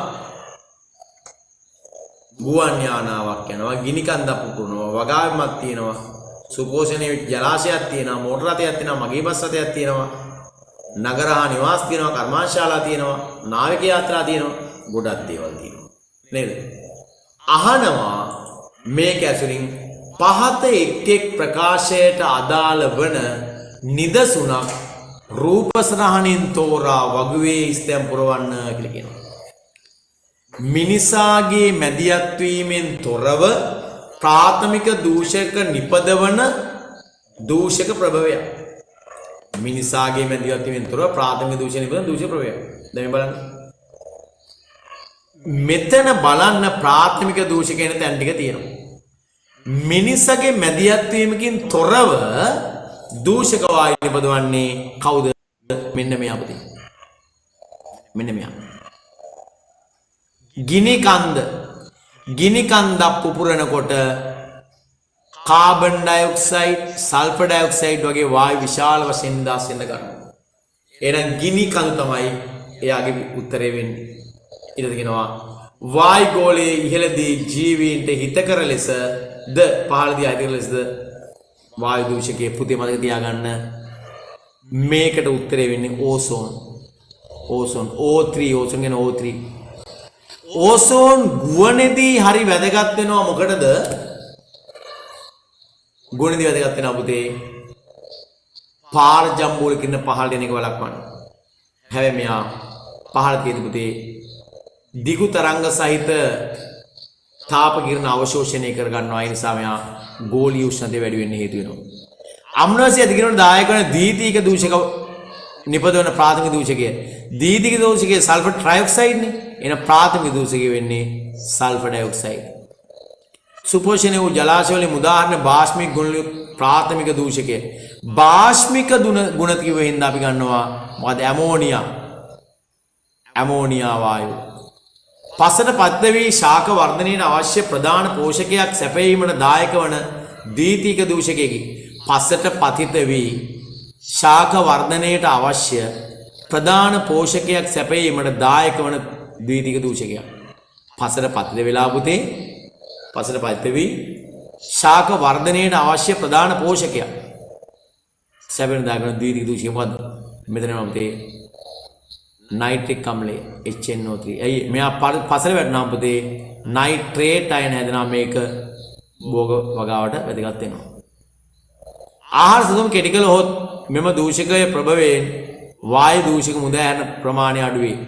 ගුවන් යානාවක් යනවා, ගිනි කන්දක් පුපුරනවා, වගාවීමක් තියෙනවා, සුපෝෂණයේ ජලාශයක් තියෙනවා, මෝටර රථයක් තියෙනවා, මගී බස් රථයක් තියෙනවා, නගරහා නිවාස තියෙනවා, කර්මාශාලා තියෙනවා, නාවික යාත්‍රා තියෙනවා, ගොඩක් දේවල් තියෙනවා. නේද? අහනවා මේක ඇසුරින් පහත එක් ප්‍රකාශයට අදාළ වන නිදසුනක් රූපසරහණින් තෝරා වගුවේ ස්තැම් පුරවන්න කියලා කියනවා. මිනිසාගේ මැදිහත් වීමෙන් තොරව ප්‍රාථමික දූෂක නිපදවන දූෂක ප්‍රභවය. මිනිසාගේ මැදිහත් වීමෙන් තොරව ප්‍රාථමික දූෂක නිපදවන දූෂක ප්‍රභවය. දැන් බලන්න. මෙතන බලන්න ප්‍රාථමික දූෂක එන තැන් ටික තියෙනවා. මිනිසගේ මැදිහත් වීමකින් තොරව දූෂක වායු නිපදවන්නේ කවුද? මෙන්න මෙයා පුතේ. මෙන්න මෙයා. ගිනි කන්දක් පුපුරනකොට කාබන් ඩයොක්සයිඩ්, සල්ෆර් ඩයොක්සයිඩ් වගේ වායු විශාල වශයෙන් නිදහස් වෙන්න ගන්නවා. එහෙනම් ගිනි කඳු තමයි එයාගේ උත්තරේ වෙන්නේ. ඊට කියනවා වායු ගෝලයේ ඉහළදී ජීවීන්ට හිතකර ලෙස ද පහළදී අහිතකර ලෙසද වායු දූෂකයේ පුතේ මතක තියාගන්න මේකට උත්තරේ වෙන්නේ ඕසෝන්. ඕසෝන් O3 ඕසෝන් කියන O3. ඕසෝන් ගුවනේදී හරි වැදගත් වෙනවා මොකටද? ගුවනේදී වැදගත් වෙනවා පුතේ පාර ජම්බෝල කියන පහළ දෙන එක වළක්වන්න. හැබැයි මෙයා පහළ තියෙන පුතේ දිගු තරංග සහිත තාප කිරණ අවශෝෂණය කර ගන්නවා. ඒ නිසා මෙයා ගෝලීය උෂ්ණතාවය වැඩි වෙන්න හේතු වෙනවා. අම්ලෝසිය අධිකරණ දායක වන ද්විතීක දූෂක නිපදවන ප්‍රාථමික දූෂකය. දීතික දූෂකයේ සල්ෆර් ට්‍රයිऑක්සයිඩ්නේ. එන ප්‍රාථමික දූෂකය වෙන්නේ සල්ෆර් ඩයොක්සයිඩ්. සුපෝෂණය වූ ජලාශවලින් උදාහරණ බාෂ්මික ගුණයුත් ප්‍රාථමික දූෂකය. බාෂ්මික ගුණ කිව්ව හින්දා අපි ගන්නවා මොකද ඇමෝනියා. ඇමෝනියා වායුව. පසට පත්ත වී ශාක වර්ධනයට අවශ්‍ය ප්‍රධාන පෝෂකයක් සැපයීමට දායක වන ද්විතීක දූෂකයකි. පසට පතිත වී ශාක වර්ධනයට අවශ්‍ය ප්‍රධාන පෝෂකයක් සැපයීමට දායක වන ද්විතීක දූෂකයක්. පසට පතිත වෙලා පුතේ පසට පතිත වී ශාක වර්ධනයට අවශ්‍ය ප්‍රධාන පෝෂකයක් සැපයීමට දායක වන ද්විතීක දූෂකය මොකද්ද? මෙතන මම පුතේ नाइट्रिक अम्ले HNO3 अय्ये मैं पसर වැටෙනවා පුතේ नाइट्रेट අයන හැදෙනවා මේක භෝග වගාවට වැදගත් වෙනවා. ආහාර සතුම් කෙටි කළ හොත් මෙම දූෂකය ප්‍රභවයෙන් වායු දූෂක මුදා හැරෙන ප්‍රමාණය අඩු වේ.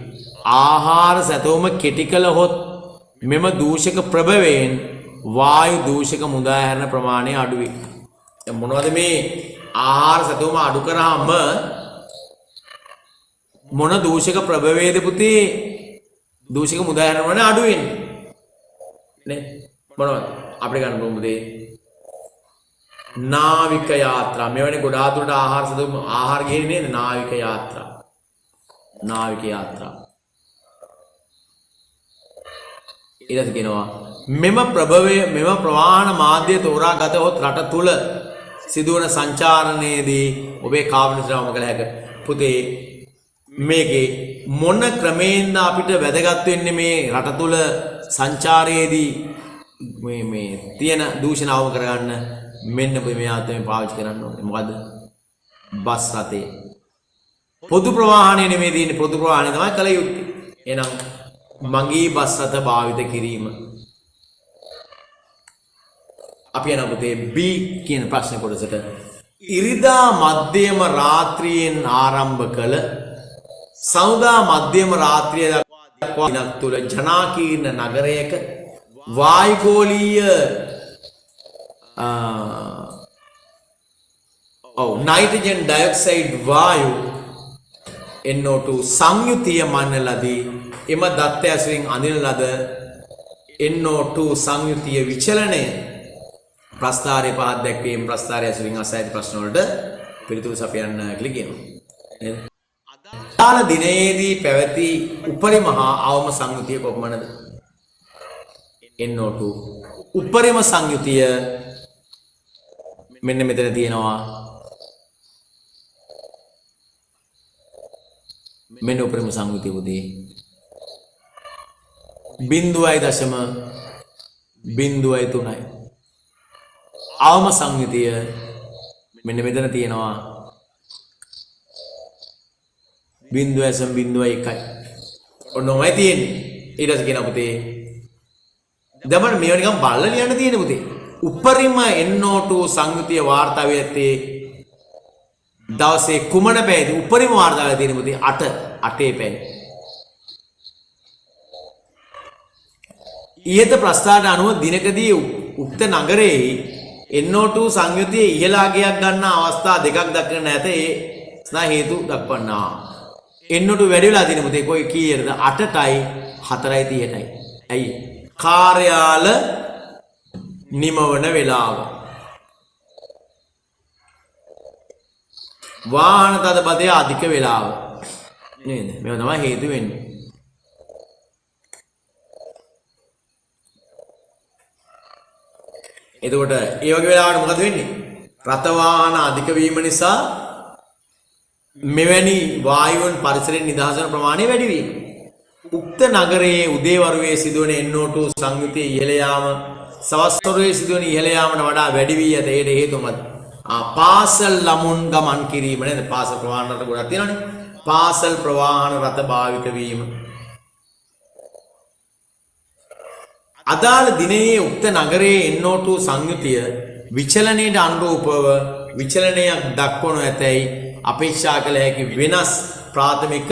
ආහාර සතුම කෙටි කළ හොත් මෙම දූෂක ප්‍රභවයෙන් වායු දූෂක මුදා හැරෙන ප්‍රමාණය අඩු වේ. මොනවද මේ ආහාර සතුම අඩු කරාම මොන දූෂක ප්‍රභවයේද පුතේ දූෂක මුදාහරණවල අඩු වෙන්නේ නේ මොනවද අපිට ගන්න පුළුවන් පුතේ නාවික යාත්‍රා මෙවැනි ගොඩාක් දුරට ආහාර ගෙන්නේ නේද නාවික යාත්‍රා ඊට කියනවා මෙම ප්‍රවාහන මාධ්‍ය තෝරා ගතහොත් රට තුල සිදුවන සංචාරණයේදී ඔබේ කාබන් ශ්‍රවණ කළ හැක පුතේ මේකේ මොන ක්‍රමයෙන්ද අපිට වැදගත් වෙන්නේ මේ රට තුල සංචාරයේදී මේ තියෙන දූෂණ අවම කරගන්න මෙන්න මේ ආත්මයෙන් පාවිච්චි කරන්න ඕනේ මොකද්ද බස් රථේ පොදු ප්‍රවාහනය නෙමෙයි තියෙන්නේ පොදු ප්‍රවාහනය තමයි කල යුත්තේ එහෙනම් මගී බස් රථ භාවිත කිරීම අපි යන පුතේ B කියන ප්‍රශ්න කොටසට ඉරිදා මධ්‍යම රාත්‍රියෙන් ආරම්භ කළ සෞදා මධ්‍යම රාත්‍රිය දක්වා දිනක් තුල ජනාකීර්ණ නගරයක වායුගෝලීය नाइट्रोजन डाइऑक्साइड वायु NO2 සංයුතිය මන්න ලදී එම දත්ත ඇසුරින් අඳින ලද NO2 සංයුතිය විචලනය ප්‍රස්ථාරයේ පහත් දැක්වීම ප්‍රස්ථාරය ඇසුරින් අසයිද ප්‍රශ්න වලට පිළිතුරු සපයන්න කියලා කියනවා නේද අදාළ දිනයේදී පැවති උපරිම හා අවම සංයුතිය කොපමණද NO2 උපරිම සංයුතිය මෙන්න මෙතන තියෙනවා මෙන්න උපරිම සංයුතිය උදේ 0.03යි අවම සංයුතිය මෙන්න මෙතන තියෙනවා 0.01යි ඔන්නෝමයි තියෙන්නේ ඊට පස්සේ කියනවා පුතේ දමන මේවා නිකන් බලලා ලියන්න තියෙන්නේ පුතේ උපරිම NO2 සංයුතිය වාර්තා වෙත්තේ දවසේ කුමන පැයද උපරිම වාර්තා වෙලා තියෙන්නේ පුතේ 8 පැය ඊට ප්‍රස්ථාරයට අනුව දිනකදී උක්ත නගරයේ NO2 සංයුතිය ඉහළ අගයක් ගන්න අවස්ථා දෙකක් දක්වන්න නැත ඒ ස්නා හේතු දක්වන්නා NO2 වැඩි වෙලා තියෙන පුතේ කොයි කීයටද 8ටයි 4:30ටයි ඇයි කාර්යාල නිමවන වෙලාව වාහන තදබදය අධික වෙලාව නේද මේවා තමයි හේතු වෙන්නේ එතකොට ඒ වගේ වෙලාවට මොකද වෙන්නේ රථ වාහන අධික වීම නිසා මෙවැනි වායුන් පරිසරයෙන් නිදහස් වන ප්‍රමාණය වැඩි වීම උක්ත නගරයේ උදේවරුවේ සිදුවන NO2 සංයුතිය ඉහළ යාම සවස් වරුවේ සිදුවන ඉහළ යාමට වඩා වැඩි වී ඇත. ඒට හේතුව මොකද? පාසල් ළමුන් ගමන් කිරීම නේද? පාසල් ප්‍රවාහන රථ ගොඩක් තියෙනවානේ. පාසල් ප්‍රවාහන රථ භාවිත වීම. අදාළ දිනයේ උක්ත නගරයේ NO2 සංයුතිය විචලනයට අනුරූපව විචලනයක් දක්වනු ඇතැයි අපේක්ෂා කළ හැකි වෙනස් ප්‍රාථමික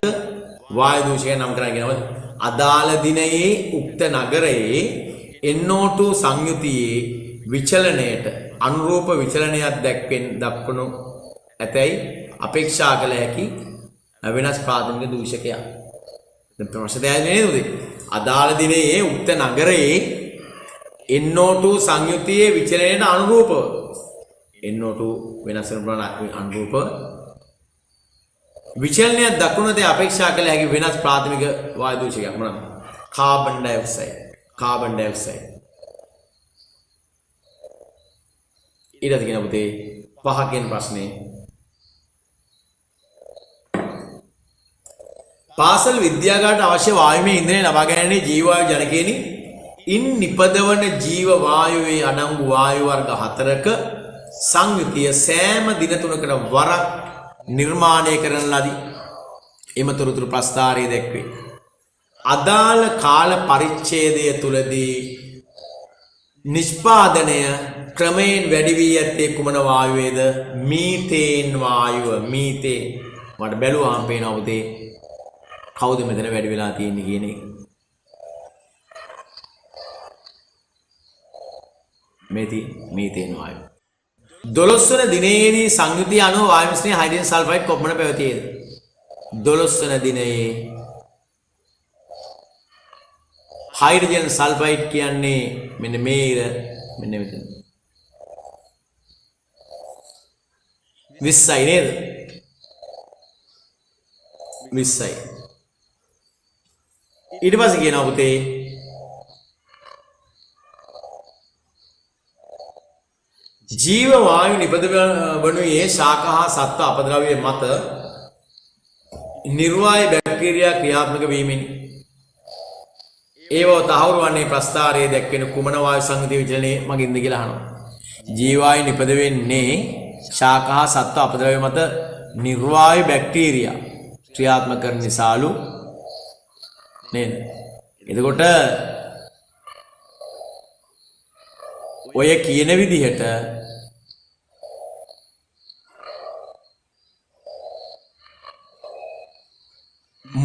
වායු දූෂකයන් නම් කරගෙන කියනවාද? අදාළ දිනයේ උක්ත නගරයේ NO2 සංයුතියේ විචලනයට අනුරූප විචලනයක් දක්වනු ඇතැයි අපේක්ෂා කළ හැකි වෙනස් ප්‍රාථමික දූෂකයක්. දැන් ප්‍රශ්න දැනෙන්නේ නේද උදේ? අදාළ දිනේ උක්ත නගරයේ NO2 සංයුතියේ විචලනයට අනුරූපව NO2 වෙනස් වෙන අනුරූපව විචලනයක් දක්වනද අපේක්ෂා කළ හැකි වෙනස් ප්‍රාථමික වායු දූෂකයක් මොනවාද? Carbon dioxide. ඊට කියන පුතේ පහකින් ප්‍රශ්නේ පාසල් විද්‍යාගාරයට අවශ්‍ය වායුමය ඉන්ධනය ලබා ගැනීමේ ජීව වායු ජනකයෙනි ඉන් නිපදවන ජීව වායුවේ අඩංගු වායු වර්ග 4ක සංයුතිය සෑම දින 3කට වරක් නිර්මාණය කරන ලදී. එම තොරතුරු ප්‍රස්ථාරයේ දැක්වේ. අදාළ කාල පරිච්ඡේදය තුලදී නිෂ්පාදනය ක්‍රමයෙන් වැඩි වී ඇත්තේ කුමන වායුවේද? මීතේන් වායුව. මීතේන්. මට බැලුවාම පේනවා පුතේ කවුද මෙතන වැඩි වෙලා තියෙන්නේ කියන එක. මීතේන් වායුව. 12 වන දිනයේදී සංයුතිය අනුව වායු මිශ්‍රණයේ හයිඩ්‍රජන් සල්ෆයිඩ් කොපමණ පැවතියේද? 12 වන දිනයේ හයිඩ්‍රජන් සල්ෆයිඩ් කියන්නේ මෙන්න මේක මෙන්න මෙතන 20යි නේද? 20යි. ඊට පස්සේ කියනවා පුතේ ජීව වායු නිපදවනුයේ ශාක හා සත්ව අපද්‍රව්‍ය මත නිර්වාය බැක්ටීරියා ක්‍රියාත්මක වීමෙනි. ඒව තහවුරු වන්නේ ප්‍රස්ථාරයේ දැක්වෙන කුමන වායු සංයුතිය විචලනයේ මගින්ද කියලා අහනවා. ජීව වායු නිපද වෙන්නේ ශාක හා සත්ව අපද්‍රව්‍ය මත නිර්වාය බැක්ටීරියා ක්‍රියාත්මක කරන නිසාලු නේද? එතකොට ඔය කියන විදිහට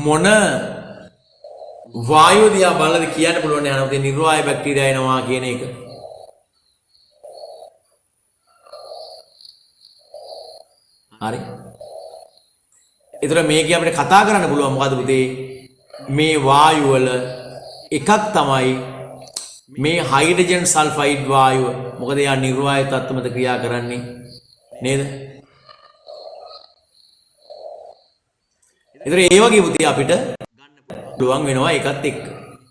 මොන වායුව දිහා බලලා කියන්න පුළුවන් නේ අනවතේ නිර්වාය බැක්ටීරියා එනවා කියන එක. හරි. ඒතර මේකේ අපිට කතා කරන්න පුළුවන් මොකද්ද පුතේ? මේ වායු වල එකක් තමයි මේ හයිඩ්‍රජන් සල්ෆයිඩ් වායුව. මොකද යා නිර්වාය තත්ත්වමද ක්‍රියා කරන්නේ නේද? ඒතර ඒ වගේ පුතේ අපිට පුළුවන් වෙනවා ඒකත් එක්ක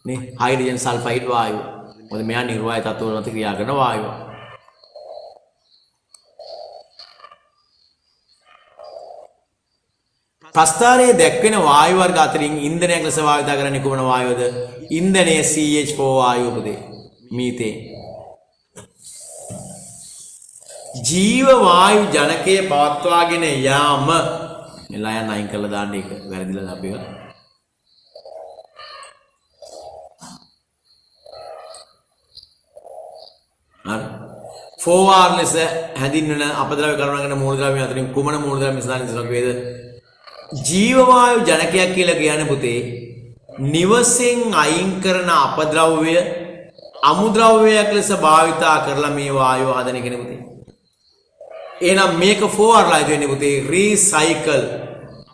නේ හයිඩ්‍රජන් සල්ෆයිඩ් වායුව. මොකද මෙයා නිර්වාය තත්ත්වවල මත ක්‍රියා කරන වායුව. ප්‍රස්ථාරයේ දැක්වෙන වායු වර්ග අතරින් ඉන්ධනයක් ලෙස භාවිත කරන්නේ කුමන වායුවද? ඉන්ධනයේ CH4 වායුව පුතේ. මීතේන්. ජීව වායු ජනකයේ පවත්වාගෙන යාම මෙලා යන අයින් කරලා දාන්න ඒක වැරදිලා අපිව. හරි. 4R ලෙස හැඳින්වෙන අපද්‍රව්‍ය කරුණාගෙන මූලද්‍රව්‍ය අතරින් කුමන මූලද්‍රව්‍ය මිශ්‍රණය දිසක් වේද? ජීව වායු ජනකයක් කියලා කියන්නේ පුතේ නිවසෙන් අයින් කරන අපද්‍රව්‍ය අමුද්‍රව්‍යයක් ලෙස භාවිතා කරලා මේ වායුව හදන එක නේ පුතේ. එහෙනම් මේක 4R ලයිද වෙන්නේ පුතේ රීසයිකල්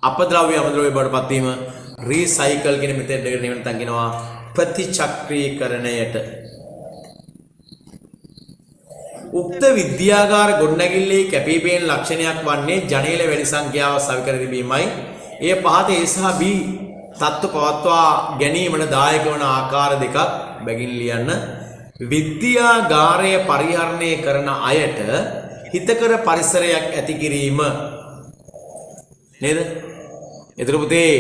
අපද්‍රව්‍ය අමුද්‍රව්‍ය බවටපත් වීම රීසයිකල් කියන මෙතෙන්ට නැවතත් කියනවා ප්‍රතිචක්‍රීකරණයට. උක්ත විද්‍යාගාර ගොඩනැගිල්ලේ කැපීපෙනෙන ලක්ෂණයක් වන්නේ ජනේල වැඩි සංඛ්‍යාවක් සවිකර තිබීමයි. එය පහත A සහ B තත්ත්ව පවත්වා ගැනීමට දායක වන ආකාර දෙකක් බැගින් ලියන්න. විද්‍යාගාරය පරිහරණය කරන අයට හිතකර පරිසරයක් ඇති කිරීම නේද? ඒතර පුතේ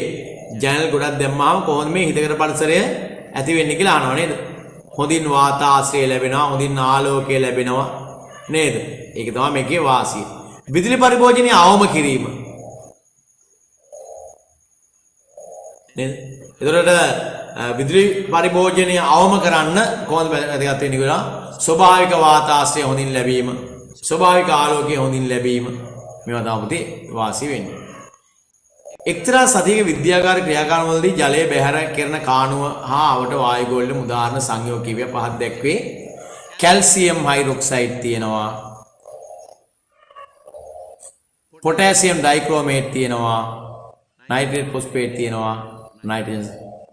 ජනේල් ගොඩක් දැම්මාම කොහොමද මේ හිතකර පරිසරය ඇති වෙන්නේ කියලා අහනවා නේද? හොඳින් වාතාශ්‍රය ලැබෙනවා, හොඳින් ආලෝකය ලැබෙනවා නේද? ඒක තමයි මේකේ වාසිය. විදුලි පරිභෝජනය අවම කිරීම නේද? එතකොට විදුලි පරිභෝජනය අවම කරන්න කොහොමද වැදගත් වෙන්නේ කියලා? ස්වභාවික වාතාශ්‍රය හොඳින් ලැබීම, ස්වභාවික ආලෝකය හොඳින් ලැබීම මේවා තමයි පුතේ වාසිය වෙන්නේ. එක්තරා සතියක විද්‍යාගාර ක්‍රියාකාරවලදී ජලය බැහැර කරන කාණුව හා අවට වායු ගෝලවල උදාහරණ සංයෝග කිව්ව පහක් දැක්වේ. කැල්සියම් හයිඩ්‍රොක්සයිඩ් තියෙනවා, පොටෑසියම් ඩයික්‍රෝමේට් තියෙනවා, නයිට්‍රේට් ෆොස්ෆේට් තියෙනවා නයිට්‍රජන්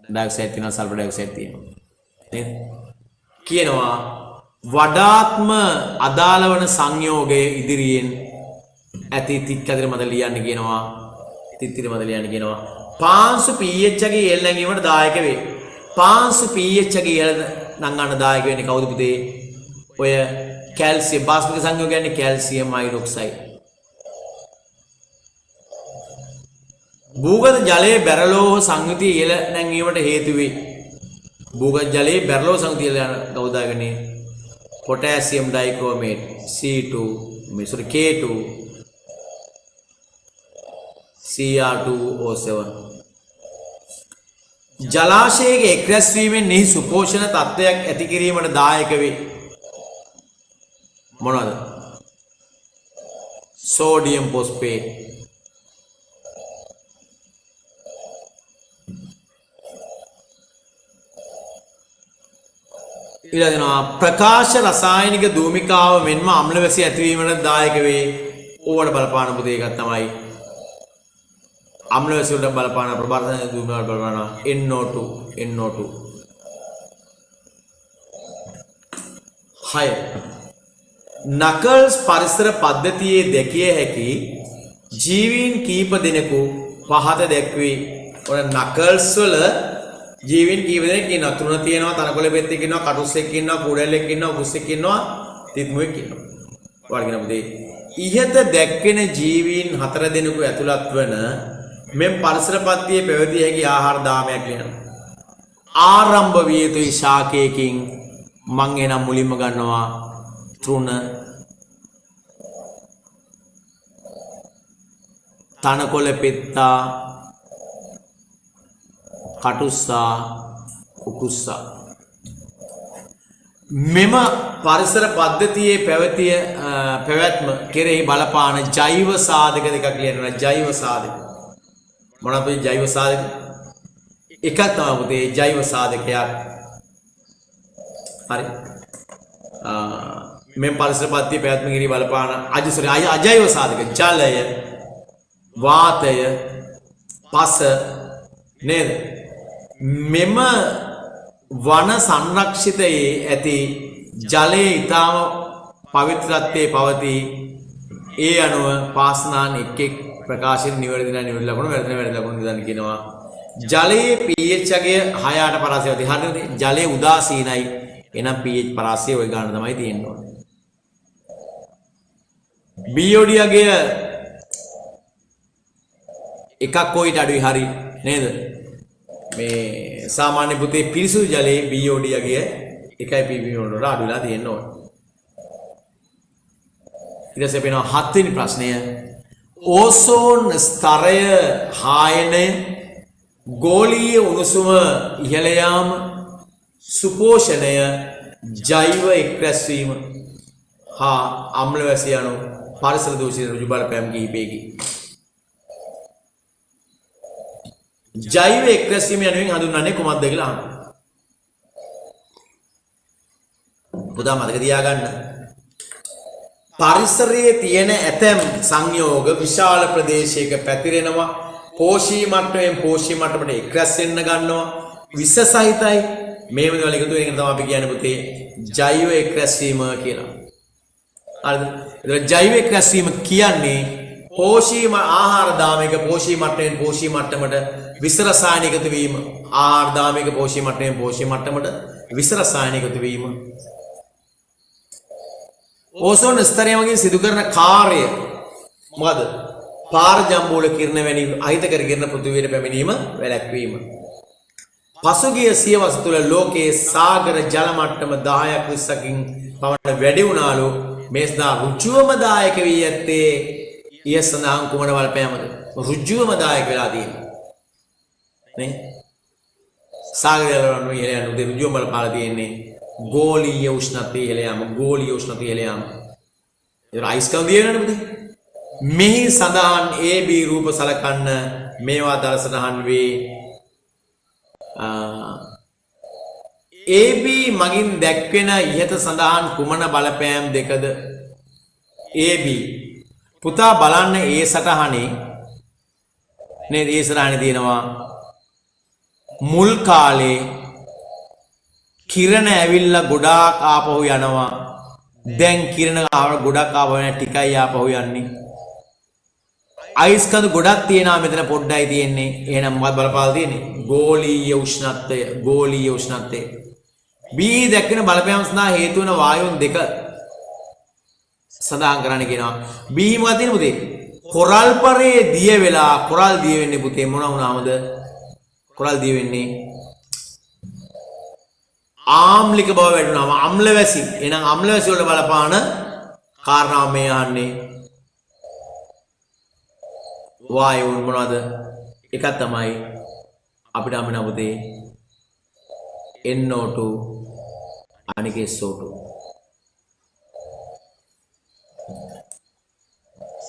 ඩයොක්සයිඩ් තියෙනවා සල්ෆර් ඩයොක්සයිඩ් තියෙනවා නේද කියනවා වඩාත්ම අදාළ වන සංයෝගය ඉදිරියෙන් ඇති තිත් අතර මත ලියන්න කියනවා තිත් ඉර මත ලියන්න කියනවා පාංශු pH එකේ ඉහළ නැගීමට දායක වේ පාංශු pH එකේ ඉහළ නංගන්න දායක වෙන්නේ කවුද පුතේ ඔය කැල්සියම් බාස්මික සංයෝගය කියන්නේ කැල්සියම් හයිඩ්‍රොක්සයිඩ් භූගත ජලයේ බැරලෝහ සංයුතිය ඉහළ නැංවීමට හේතු වේ භූගත ජලයේ බැරලෝහ සංයුතිය ඉහළ කවුද දාගන්නේ potassium dichromate C2 K2 Cr2O7 ජලාශයක එක්රැස් වීමෙන් නිහි සුපෝෂණ තත්ත්වයක් ඇති කිරීමට දායක වේ මොනවාද sodium phosphate ඊළඟට ප්‍රකාශ රසායනික ධූමිකාව මෙන්ම අම්ල වැසි ඇතිවීමට දායක වේ ඕවට බලපාන පුතේ එකක් තමයි අම්ල වැසි වලට බලපාන ප්‍රබර්ධන ධූමිකාවට බලපාන NO2 6 නකල්ස් පරිසර පද්ධතියේ දැකිය හැකි ජීවීන් කීප දෙනෙකු පහත දැක්වේ ඔය නකල්ස් වල ජීවීන් කීප දෙනෙක් ඉන්නවා තුන තියෙනවා තනකොළ බෙත්තෙක් ඉන්නවා කටුස්සෙක් ඉන්නවා කුඩැල්ලෙක් ඉන්නවා උස්සෙක් ඉන්නවා තිත්මුවෙක් ඉන්නවා වර්ගන පුතේ ඉහත දැක්වෙන ජීවීන් 4 දෙනෙකු ඇතුළත් වන මෙම් පරිසර පද්ධතියේ පැවතිය හැකි ආහාර දාමයක් ලියනවා ආරම්භ විය යුතුයි ශාකයකින් මං එනම් මුලින්ම ගන්නවා තෘණ තනකොළ පෙත්තා කටුස්සා උකුස්සා මෙම පරිසර පද්ධතියේ පැවැත්ම කෙරෙහි බලපාන ජෛව සාධක දෙකක් ලියනවා ජෛව සාධක මොනවද ජෛව සාධක එකක් තමයි පුතේ ජෛව සාධකයක් හරි මෙම පරිසර පද්ධතියේ පැවැත්ම කෙරෙහි බලපාන අජෛව සාධක ජලය වාතය පස නේද මෙම වන සංරක්ෂිතයේ ඇති ජලයේ ඊටම පවිත්‍රත්වයේ පවතී ඒ අනුව පාස්නාන් එක් එක් ප්‍රකාශන නිවැරදි නිවැරදි ලකුණු වැරදි ලකුණු දාන්න කියනවා ජලයේ pH අගය 6-8 පරාසය ඇති හරියද ජලයේ උදාසීනයි එනම් pH පරාසය ওই ගන්න තමයි තියෙන්න ඕනේ BOD අගය එකක් කොයිට අඩුයි හරි නේද මේ සාමාන්‍ය පුතේ පිරිසුදු ජලයේ BOD අගය 1 ppm වලට අඩු වෙලා තියෙන්න ඕන. ඊට පස්සේ වෙනවා 7 වෙනි ප්‍රශ්නය ඕසෝන් ස්තරය හායනය ගෝලීය උණුසුම ඉහළ යාම සුපෝෂණය ජෛව එක්රැස්වීම හා අම්ල වැසි යනු පරිසර දූෂණ ඍජු බලපෑම් කිහිපයකි. ජෛව එක්රැස්වීම යනුවෙන් හඳුන්වන්නේ කුමක්ද කියලා අහන්න. පුතා මතක තියාගන්න. පරිසරයේ තියෙන ඇතැම් සංයෝග විශාල ප්‍රදේශයක පැතිරෙනවා. පෝෂී මට්ටමට එක්රැස් වෙන්න ගන්නවා. විස සහිතයි. මේ වල එකතු වෙන එක තමයි අපි කියන්නේ පුතේ ජෛව එක්රැස්වීම කියලා. හරිද? ඒක ජෛව එක්රැස්වීම කියන්නේ පෝෂීම ආහාර දාමයක පෝෂී මට්ටමට විස රසායන එකතු වීම ආහාර දාමයක පෝෂී මට්ටමට විස රසායන එකතු වීම ඕසෝන ස්තරය මගින් සිදු කරන කාර්යය මොකද පාරජම්බූල කිරණ වැනි අහිතකර කිරණ පෘථිවියට පැමිණීම වැළැක්වීම පසුගිය සියවස තුළ ලෝකයේ සාගර ජල මට්ටම 10ක් 20කින් පමණ වැඩි වුණාලු මේ සඳහා ඍජුවම දායක වී ඇත්තේ ඊය සඳහන් කුමන වල්පෑමද ඍජුවම දායක වෙලා තියෙනවා නේ සාගර ජල මට්ටම ඉහළ යන උදේ ඍජුවම බලපාලා තියෙන්නේ ගෝලීය උෂ්ණත්වය ඉහළ යාම ඒක අයිස් කවුද කියනවනේ පුතේ මෙහි සඳහන් AB රූප සලකන්න මේවා දර්ශනහන් වේ AB මගින් දැක්වෙන ඉහත සඳහන් කුමන බලපෑම් දෙකද AB පුතා බලන්න ඒ සටහනේ නේද? ඉස්සරහනේ තියෙනවා මුල් කාලේ කිරණ ඇවිල්ලා ගොඩාක් ආපහු යනවා. දැන් කිරණ ගොඩක් ආපහු යන ටිකයි ආපහු යන්නේ. අයිස් කඳු ගොඩක් තියෙනවා මෙතන පොඩ්ඩයි තියෙන්නේ. එහෙනම් මොකක්ද බලපාලා තියෙන්නේ? ගෝලීය උෂ්ණත්වය. බී දැක්වෙන බලපෑම් සඳහා හේතු වන වායුන් දෙක සඳහන් කරන්න කියනවා. බී මොකක්ද තියෙන්නේ පුතේ? කොරල් පරේ දිය වෙලා කොරල් දිය වෙන්නේ පුතේ මොන වුණාමද? කොරල් දිය වෙන්නේ ආම්ලික බව වැඩි වුණාම අම්ල වැසි. එහෙනම් අම්ල වැසි වලට බලපාන කාරණාව මේ අහන්නේ. වායුන් මොනවද? එකක් තමයි අපිට හම්බ වෙන පුතේ NO2 අනික SO2.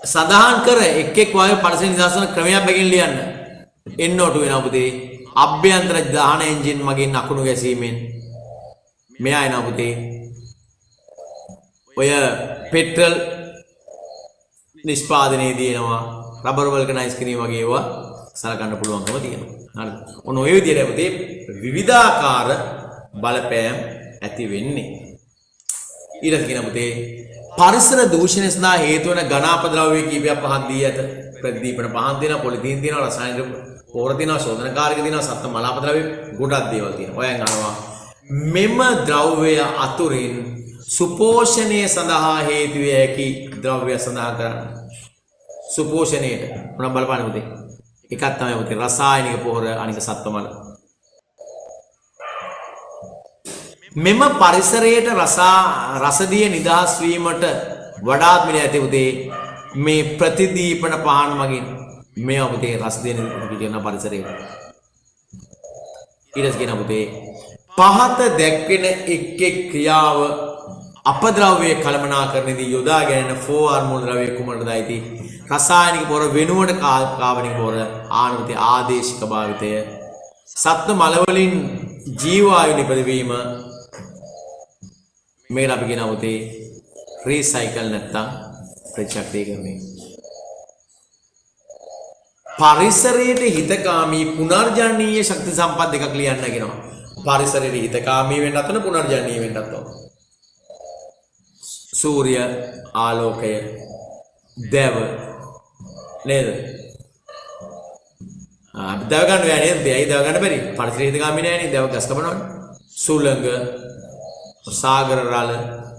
සඳහන් කර එක් වායු පරිසර නිදර්ශන ක්‍රමයක් බැගින් ලියන්න. NO2 වෙනවා පුතේ අභ්‍යන්තර දහන එන්ජින් මගින් අකුණු ගැසීමෙන්. මෙයා එනවා පුතේ ඔය පෙට්‍රල් නිෂ්පාදනයේදී එනවා රබර් වල්කනයිස් කිරීම වගේ ඒවා සලකන්න පුළුවන්කම තියෙනවා. හරිද? ඔන්න ඔය විදිහට පුතේ විවිධාකාර බලපෑම් ඇති වෙන්නේ. ඊළඟ කියන පුතේ පරිසර දූෂණය සඳහා හේතු වන ඝනාප ද්‍රව්‍ය කීපයක් පහක් දී ඇත. ප්‍රතිදීපන පහක් තියෙනවා, පොලිතීන් තියෙනවා, රසායනික පෝර තියෙනවා, ශෝධනකාරක තියෙනවා, සත්ත්ව මලාප ද්‍රව්‍ය ගොඩක් දේවල් තියෙනවා. ඔයයන් අහනවා මෙම ද්‍රව්‍ය අතුරින් සුපෝෂණය සඳහා හේතු විය හැකි ද්‍රව්‍ය සඳහන් කරන්න. සුපෝෂණයට මොනවද බලපාන්නේ පුතේ? එකක් තමයි පුතේ රසායනික පොහොර අනික සත්ත්ව මල. මෙම පරිසරයට රසදිය නිදහස් වීමට වඩාත් මිල ඇති පුතේ මේ ප්‍රතිදීපන පහන් මගින් මේවා පුතේ රසදිය නිදහස් පරිසරයට. ඊට කියන පුතේ පහත දැක්වෙන එක් ක්‍රියාව අපද්‍රව්‍ය කළමනාකරණයේදී යොදා ගැනෙන 4R මූල ද්‍රව්‍ය කුමකටද අයිති? රසායනික පොර වෙනුවට කාබනික පොර ආණ්වික ආදේශික භාවිතය සත්ත්ව මල වලින් ජීවායු නිපදවීම මේකට අපි කියනවා පුතේ රීසයිකල් නැත්තම් ප්‍රතිචක්‍රීකරණය. පරිසරයට හිතකාමී පුනර්ජනනීය ශක්ති සම්පත් දෙකක් ලියන්න කියනවා. පරිසරයට හිතකාමී වෙන්නත් ඕන පුනර්ජනනීය වෙන්නත් ඕන. සූර්ය ආලෝකය දැව නේද? අපි දැව ගන්න බෑ නේද? දෙයයි දැව ගන්න බැරි. පරිසරයට හිතකාමී නෑනේ. දැව ගස් කපනවනේ. සුළඟ සාගර රළ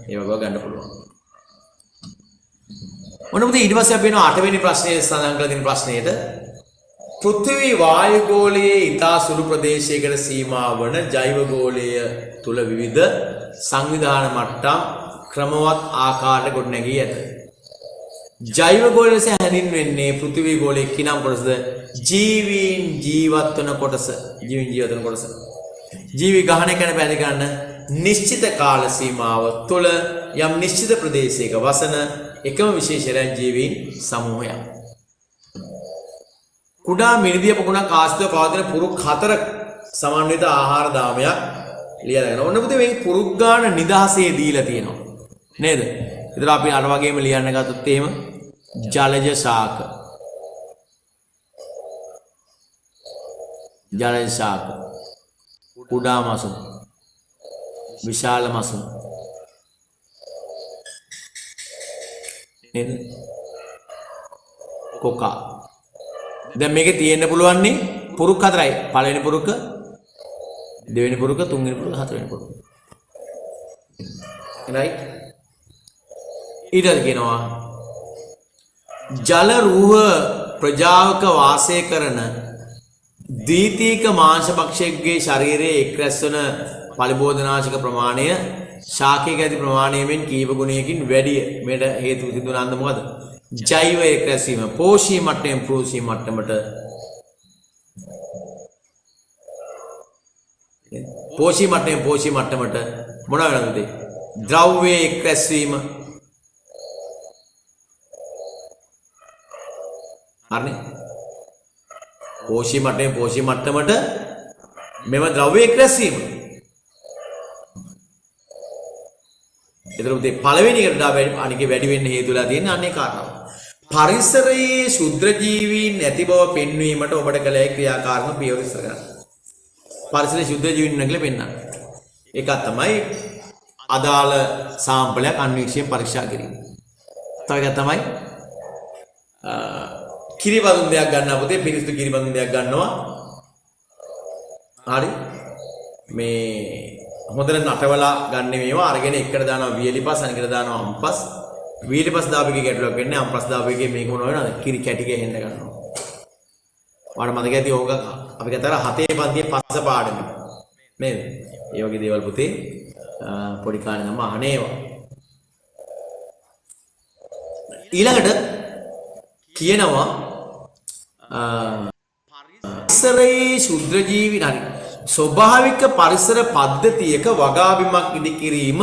ඒවා ගන්න පුළුවන්. මොනවද ඊට පස්සේ අපි වෙන 8 වෙනි ප්‍රශ්නයේ සඳහන් කරලා තියෙන ප්‍රශ්නයේද පෘථිවි වායුගෝලයේ ඉතා සුළු ප්‍රදේශයකට සීමා වන ජෛවගෝලය තුල විවිධ සංවිධාන මට්ටම් ක්‍රමවත් ආකාරයට ගොඩනැගී ඇත. ජෛවගෝලය ලෙස හැඳින්වෙන්නේ පෘථිවි ගෝලයේ කිනම් කොටසද? ජීවීන් ජීවත් වන කොටස. ජීවි ගහණය කරන පැති ගන්න නිශ්චිත කාල සීමාව තුළ යම් නිශ්චිත ප්‍රදේශයක වසන එකම විශේෂණයක් ජීවීන් සමූහයක්. කුඩා මිනිදිය පොකුණක් ආශ්‍රිතව පවතින පුරුක් 4 සමන්විත ආහාර දාමයක් ලියලා ගන්න. ඔන්න පුතේ මේ පුරුක් ගාන නිදහසේ දීලා තියෙනවා. නේද? ඒතර අපි අර වගේම ලියන්න ගත්තොත් එහෙම ජලජ ශාක. කුඩා මසුන්. විශාල මසුන්. නේද? කොකා. දැන් මේකේ තියෙන්න පුළුවන් නේ පුරුක් 4යි. පළවෙනි පුරුක, දෙවෙනි පුරුක, තුන්වෙනි පුරුක, හතරවෙනි පුරුක. right? ඊට කියනවා ජල රූහ ප්‍රජාවක වාසය කරන දීතීක මාංශභක්ෂකගේ ශරීරයේ එක් රැස් වන පලිබෝධනාශක ප්‍රමාණය ශාකයක ඇති ප්‍රමාණයෙන් කීප ගුණයකින් වැඩිය. මේට හේතු සිදුවන මොකද? ජෛව එක් රැස්වීම. පෝෂී මට්ටමෙන් පෝෂී මට්ටමට මොන වෙනවද? ද්‍රව්‍ය එක් රැස්වීම. හරිනේ? පෝෂී මට්ටමට මෙම ද්‍රව්‍ය එක් රැස්වීම. එතකොට පළවෙනි එකට අනික වැඩි වෙන්න හේතු වෙලා තියෙන අනේ කාරණාව. පරිසරයේ ශුද්‍ර ජීවීන් නැති බව පෙන්වීමට ඔබට කළ හැකි ක්‍රියාකාරම පියවර ඉස්සර ගන්න. පරිසරයේ ශුද්‍ර ජීවීන් නැගලා පෙන්වන්න. ඒකක් තමයි අදාළ සාම්පලයක් අන්වීක්ෂණය පරීක්ෂා කිරීම. තව එකක් තමයි කිරිබඳුන් දෙයක් ගන්නවා පුතේ පිරිසිදු කිරිබඳුන් දෙයක් ගන්නවා. හරි. මේ හොඳට නටවලා ගන්න මේවා අරගෙන එකට දානවා වියලිපස් අනිකට දානවා අම්පස්. වියලිපස් දාපෙකේ ගැටලුවක් වෙන්නේ අම්පස් දාපෙකේ මේක මොන වෙනවද? කිරි කැටි ගහෙන්න ගන්නවා. ඔයාලට මතක ඇති ඕක අපි ගතර 7 පන්තියේ පස්ස පාඩම. නේද? ඒ වගේ දේවල් පුතේ පොඩි කාලේ නම් අහනේවා. ඊළඟට කියනවා පරිසරයේ ශුද්‍ර ජීවි හරි ස්වභාවික පරිසර පද්ධතියක වගාබිමක් ඉදිකිරීම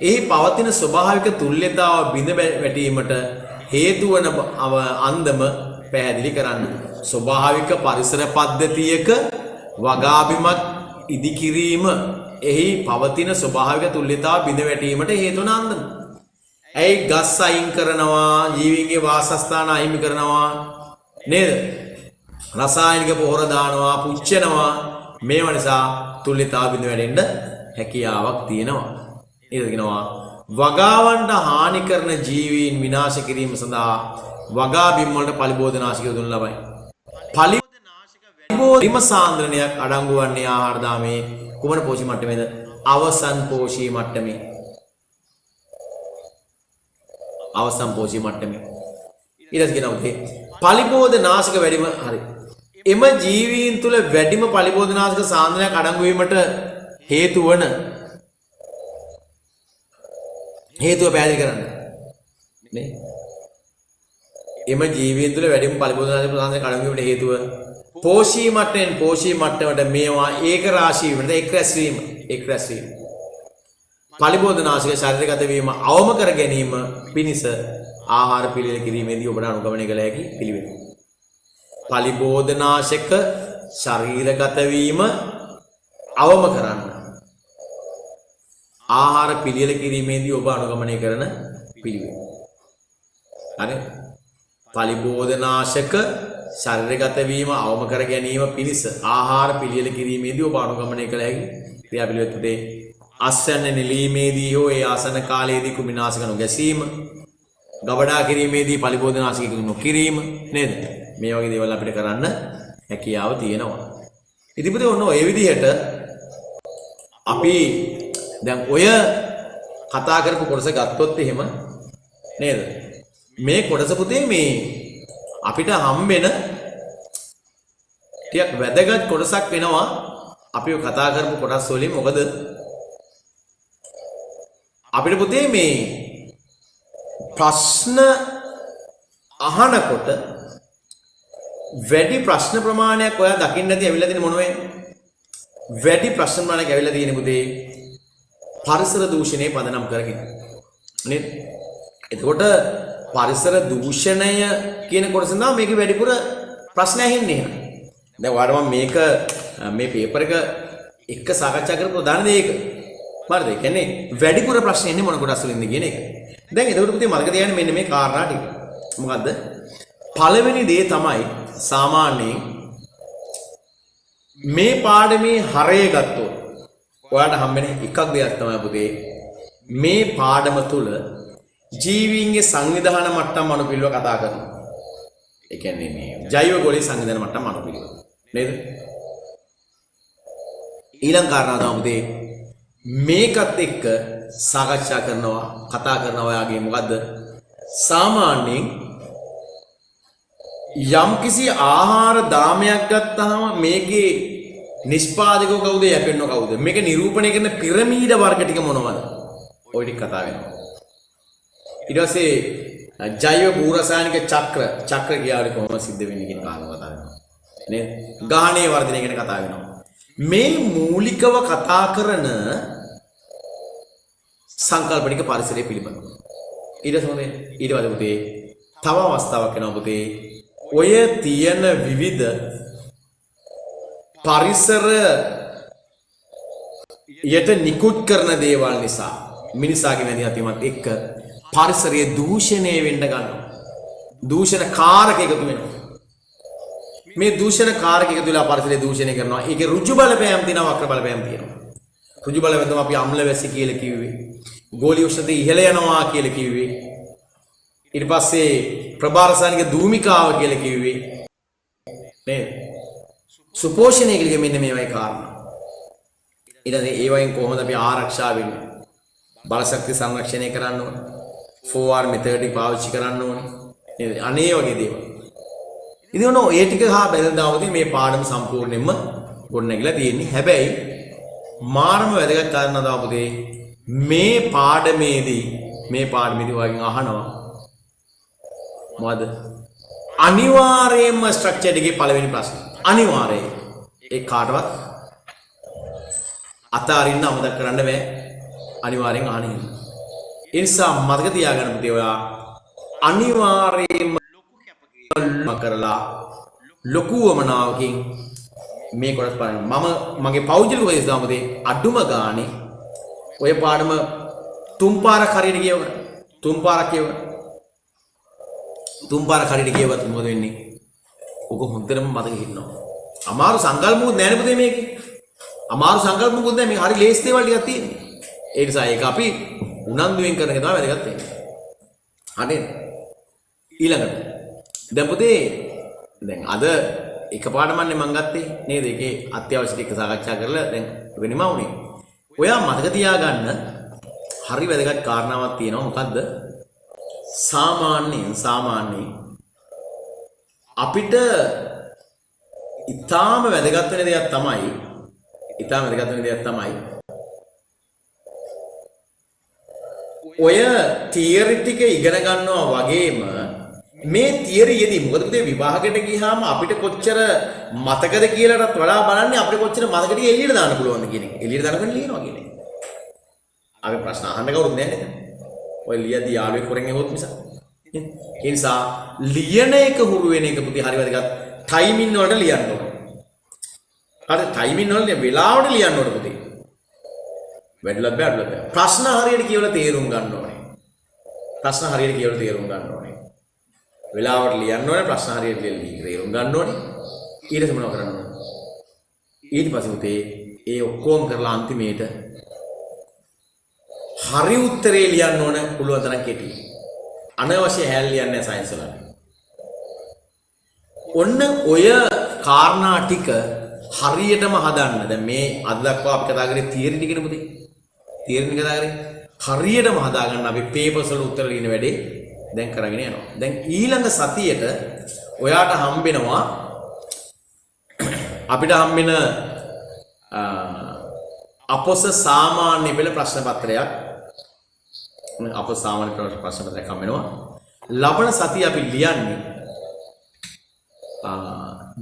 එහි පවතින ස්වභාවික තුල්‍යතාව බිඳ වැටීමට හේතු වන අන්දම පැහැදිලි කරන්න. ස්වභාවික පරිසර පද්ධතියක වගාබිමක් ඉදිකිරීම එහි පවතින ස්වභාවික තුල්‍යතාව බිඳ වැටීමට හේතු වන අන්දම. ඇයි ගස් අයින් කරනවා ජීවීන්ගේ වාසස්ථාන අහිමි කරනවා නේද? රසායනික පොහොර දානවා පුච්චනවා මේව නිසා තුල්‍යතාව බිඳ වැටෙන්න හැකියාවක් තියෙනවා. ඊට කියනවා වගාවන්ට හානි කරන ජීවීන් විනාශ කිරීම සඳහා වගා බිම් වලට පලිබෝධනාශක යොදනු ලබයි. පලිබෝධිම සාන්ද්‍රණයක් අඩංගු වන්නේ ආහාර දාමේ කුමන පෝෂි මට්ටමේද? අවසන් පෝෂී මට්ටමේ. අවසන් පෝෂී මට්ටමේ. ඊට කියනවා පලිබෝධනාශක වැඩිම හරි. එම ජීවීන් තුළ වැඩිම පලිබෝධනාශක සාන්ද්‍රණයක් අඩංගු වීමට හේතු වන හේතුව පැහැදිලි කරන්න. නේ? එම ජීවීන් තුළ වැඩිම පලිබෝධනාශක සාන්ද්‍රණයක් අඩංගු වීමට හේතුව පෝෂී මට්ටමෙන් පෝෂී මට්ටමට මේවා ඒක රාශී වීමට එක් රැස්වීම. පලිබෝධනාශක ශරීරගත වීම අවම කර ගැනීම පිණිස ආහාර පිළියෙල කිරීමේදී ඔබට අනුගමනය කළ හැකි පිළිවෙල. පලිබෝධනාශක ශරීරගත වීම අවම කරන්න. ආහාර පිළියෙල කිරීමේදී ඔබ අනුගමනය කරන පිළිවෙල. හරි? පලිබෝධනාශක ශරීරගත වීම අවම කර ගැනීම පිණිස ආහාර පිළියෙල කිරීමේදී ඔබ අනුගමනය කළ හැකි ක්‍රියාපිළිවෙත් උදේ අස්වැන්න නිලීමේදී හෝ ඒ ආසන කාලයේදී කුමිනාශක නොගැසීම, ගබඩා කිරීමේදී පලිබෝධනාශක නොකිරීම නේද? මේ වගේ දේවල් අපිට කරන්න හැකියාව තියෙනවා. ඉතින් පුතේ ඔන්න ඔය විදිහට අපි දැන් ඔය කතා කරපු කොටස ගත්තොත් එහෙම නේද? මේ කොටස පුතේ මේ අපිට හම්බෙන ටිකක් වැදගත් කොටසක් වෙනවා. අපි කතා කරපු කොටස් වලින් මොකද අපිට පුතේ මේ ප්‍රශ්න අහනකොට වැඩි ප්‍රශ්න ප්‍රමාණයක් ඔයා දකින්න නැති ඇවිල්ලා තියෙන මොනවද? වැඩි ප්‍රශ්න ප්‍රමාණයක් ඇවිල්ලා තියෙන පුතේ පරිසර දූෂණය පදනම් කරගෙන. නේද? එතකොට පරිසර දූෂණය කියන කොටස නම් මේකේ වැඩිපුර ප්‍රශ්න ඇහෙන්නේ එහෙනම්. දැන් ඔයාලට මම මේක මේ පේපර් එක සාකච්ඡා කරපු ප්‍රධාන දේ ඒක. හරිද? ඒ කියන්නේ වැඩිපුර ප්‍රශ්න එන්නේ මොන කොටස් වලින්ද කියන එක. දැන් එතකොට පුතේ මතක තියාගන්න මෙන්න මේ කාරණා ටික. මොකද්ද? පළවෙනි දේ තමයි සාමාන්‍යයෙන් මේ පාඩමේ හරය ගත්තොත් ඔයාලට හම්බෙන එකක් දෙයක් තමයි පුතේ මේ පාඩම තුල ජීවීන්ගේ සංවිධාන මට්ටම් අනුපිළිවෙල කතා කරනවා. ඒ කියන්නේ මේ ජෛව ගෝලීය සංවිධාන මට්ටම් අනුපිළිවෙල. නේද? ඊළඟ කාරණා තමයි පුතේ මේකත් එක්ක සාකච්ඡා කරනවා කතා කරනවා ඔයාගේ මොකද්ද? සාමාන්‍යයෙන් යම්කිසි ආහාර දාමයක් ගත්තාම මේකේ නිෂ්පාදකව කවුද යැපෙන්නව කවුද? මේක නිරූපණය කරන පිරමීඩ වර්ග ටික මොනවද? ඔය ටික කතා වෙනවා. ඊට පස්සේ ජෛව භූරසායනික චක්‍ර කියාවේ කොහොමද සිද්ධ වෙන්නේ කියන කාරණා කතා වෙනවා. නේද? ගාහණීය වර්ධනය ගැන කතා වෙනවා. මේ මූලිකව කතා කරන සංකල්පනික පරිසරය පිළිබඳව. ඊට පස්සේ පුතේ තව අවස්ථාවක් වෙනවා පුතේ ඔය තියෙන විවිධ පරිසර යට නිකුත් කරන දේවල් නිසා මිනිසාගේ නැති අතිමත් එක්ක පරිසරයේ දූෂණය වෙන්න ගන්නවා. දූෂණ කාරක එකතු වෙනවා. මේ දූෂණ කාරක එකතු වෙලා පරිසරය දූෂණය කරනවා. ඒකේ ඍජු බලපෑම් තියෙනවා, වක්‍ර බලපෑම් තියෙනවා. ඍජු බලපෑම් තමයි අපි අම්ල වැසි කියලා කිව්වේ. ගෝලීය උෂ්ණතය ඉහළ යනවා කියලා කිව්වේ. ඊට පස්සේ ප්‍රභාරසායනික දූමිකාව කියලා කිව්වේ. නේද? සුපෝෂණය කියලා මෙන්න මේවයි කාරණා. ඊට පස්සේ ඒ වයින් කොහොමද අපි ආරක්ෂා වෙන්නේ? බලශක්ති සංරක්ෂණය කරන්න ඕනේ. 4R method එක පාවිච්චි කරන්න ඕනේ. නේද? අනේ වගේ දේවල්. ඉතින් ඔන්න ඒ ටික හා බැලඳාවදී මේ පාඩම සම්පූර්ණයෙන්ම ගොඩනැගිලා තියෙන්නේ. හැබැයි මානම වැදගත් කාරණා දාපුතේ මේ පාඩමේදී වගේ අහනවා මොකද? අනිවාර්යයෙන්ම ස්ට්‍රක්චර් එකේ පළවෙනි ප්‍රශ්න. අනිවාර්යයෙන්. ඒ කාටවත් අතාරින්න අමතක කරන්න බෑ. අනිවාර්යෙන් අහන්නේ. ඒ නිසා මතක තියාගන්න පුතේ ඔයා අනිවාර්යයෙන්ම කරලා ලොකු වමනාවකින් මේ කොටස් බලන්න. මම මගේ පෞද්ගලික උපදෙස් දාමුදේ අඩුම ගානේ ඔය පාඩම තුන් පාරක් හරියට කියවන්න. තුන් පාරක් කියවන්න. තුන් පාරක් හරියට කියවුවත් මොකද වෙන්නේ? ඔක හොඳටම මතක හිටිනවා. අමාරු සංකල්පමුත් නැහැ නේ පුතේ මේකේ. අමාරු සංකල්පමුත් නැහැ. මේක හරි ලේසි දේවල් ටිකක් තියෙන්නේ. ඒ නිසා ඒක අපි උනන්දුවෙන් කරන එක තමයි වැදගත් වෙන්නේ. හරිද? ඊළඟට දැන් පුතේ දැන් අද එක පාඩමන්නේ මම ගත්තේ නේද? ඒකේ අත්‍යවශ්‍ය ටික සාකච්ඡා කරලා දැන් වෙනම වුණේ. ඔයා මතක තියාගන්න හරි වැදගත් කාරණාවක් තියෙනවා. මොකද්ද? සාමාන්‍යයෙන් අපිට ඊටාම වැදගත් වෙන දෙයක් තමයි ඔය තියරි ටික ඉගෙන ගන්නවා වගේම මේ තියරියේදී මොකද පුතේ විභාගයට ගියාම අපිට කොච්චර මතකද කියලාටත් වඩා බලන්නේ අපිට කොච්චර මතකද එළියට දාන්න පුළුවන්ද කියන එක. එළියට දානකොට ලියනවා කියන එක. අපි ප්‍රශ්න අහන්න කවුරුත් නැහැ නේද? ඔය ලියදී යාළුවෙක් හොරෙන් එවොත් නිසා. ඒ නිසා ලියන එක හුරු වෙන එක පුතේ හරි වැදගත්. ටයිමින් වලට ලියන්න ඕනේ. හරි ටයිමින් වලට වෙලාවට ලියන්න ඕනේ පුතේ. වැඩිලත් බෑ. ප්‍රශ්න හරියට කියවලා තේරුම් ගන්න ඕනේ. වෙලාවට ලියන්න ඕනේ. ප්‍රශ්න හරියට තේරුම් ගන්න ඕනේ. ඊට පස්සේ මොනව කරන්න ඕනේ? ඊට පස්සේ පුතේ ඒ ඔක්කොම කරලා අන්තිමේට හරි උත්තරේ ලියන්න ඕන පුළුවන් තරම් කෙටි. අනවශ්‍ය හැල් ලියන්නේ සයන්ස් වල. ඔන්න ඔය කාරණා ටික හරියටම හදන්න. දැන් මේ අද දක්වා අපි කතා කරේ තියරි ටිකනේ පුතේ. තියරි ටික කතා කරේ. හරියටම හදාගන්න අපි පේපර්ස් වල උත්තර ලියන වැඩේ දැන් කරගෙන යනවා. දැන් ඊළඟ සතියේට ඔයාට හම්බෙනවා අපිට හම්බෙන අපොස සාමාන්‍ය පෙළ ප්‍රශ්න පත්‍රයක්. අපොස සාමාන්‍ය පෙළ ප්‍රශ්න පත්‍රයක් හම්බෙනවා. ලබන සතිය අපි ලියන්නේ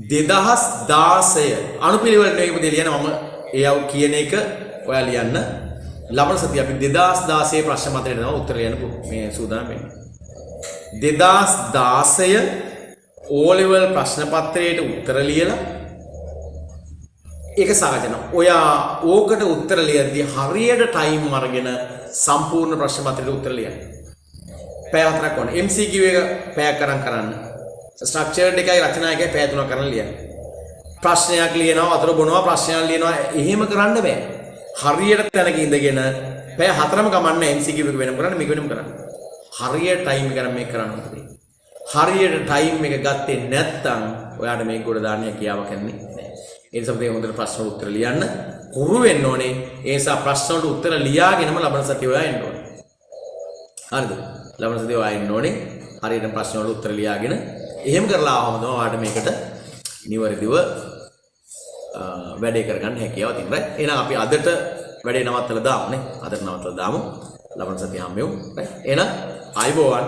2016 අනුපිළිවෙලට නෙවෙයි පුතේ ලියන්නේ. මම ඒ කියන එක ඔයා ලියන්න. ලබන සතිය අපි 2016 ප්‍රශ්න පත්‍රයට තමයි උත්තර ලියන්න මේ සූදානම් වෙන්නේ. 2016 O level ප්‍රශ්න පත්‍රයට උත්තර ලියලා ඒක සාකච්ඡා. ඔයා ඕකට උත්තර ලියද්දී හරියට ටයිම් අරගෙන සම්පූර්ණ ප්‍රශ්න පත්‍රයට උත්තර ලියන්න. පැය 4ක් වань. MCQ එක පැයක් කරන්න. ස්ට්‍රක්චර්ඩ් එකයි රචනා එකයි පැය 3ක් කරන් ලියන්න. ප්‍රශ්නයක් ලියනවා, වතුර බොනවා, ප්‍රශ්නයක් ලියනවා. එහෙම කරන්න බෑ. හරියට තැනක ඉඳගෙන පැය 4ම ගමන්න MCQ එක වෙනම කරන්න, මේක වෙනම කරන්න. හරියට ටයිම් එක ගන්න මේක කරන්න ඕනේ. හරියට ටයිම් එක ගත්තේ නැත්නම් ඔයාට මේක ගොඩ දාන්න හැකියාවක් නැහැ. ඒ නිසා මේ හොඳට ප්‍රශ්න උත්තර ලියන්න හුරු වෙන්න ඕනේ. ඒ නිසා ප්‍රශ්න වලට උත්තර ලියාගෙනම ලබන සතිය ඔයා එන්න ඕනේ. හරිද? ලබන සතිය ඔයා එන්න ඕනේ. හරියට ප්‍රශ්න වලට උත්තර ලියාගෙන එහෙම කරලා ආවම තමයි ඔයාට මේකට නිවැරදිව වැඩේ කරගන්න හැකියාව තියෙනවා. එහෙනම් අපි අදට වැඩේ නවත්තලා දාමු නේ. අදට නවත්තලා දාමු. ලබන සතිය හම්බෙමු. එහෙනම් ආයිබෝවන්.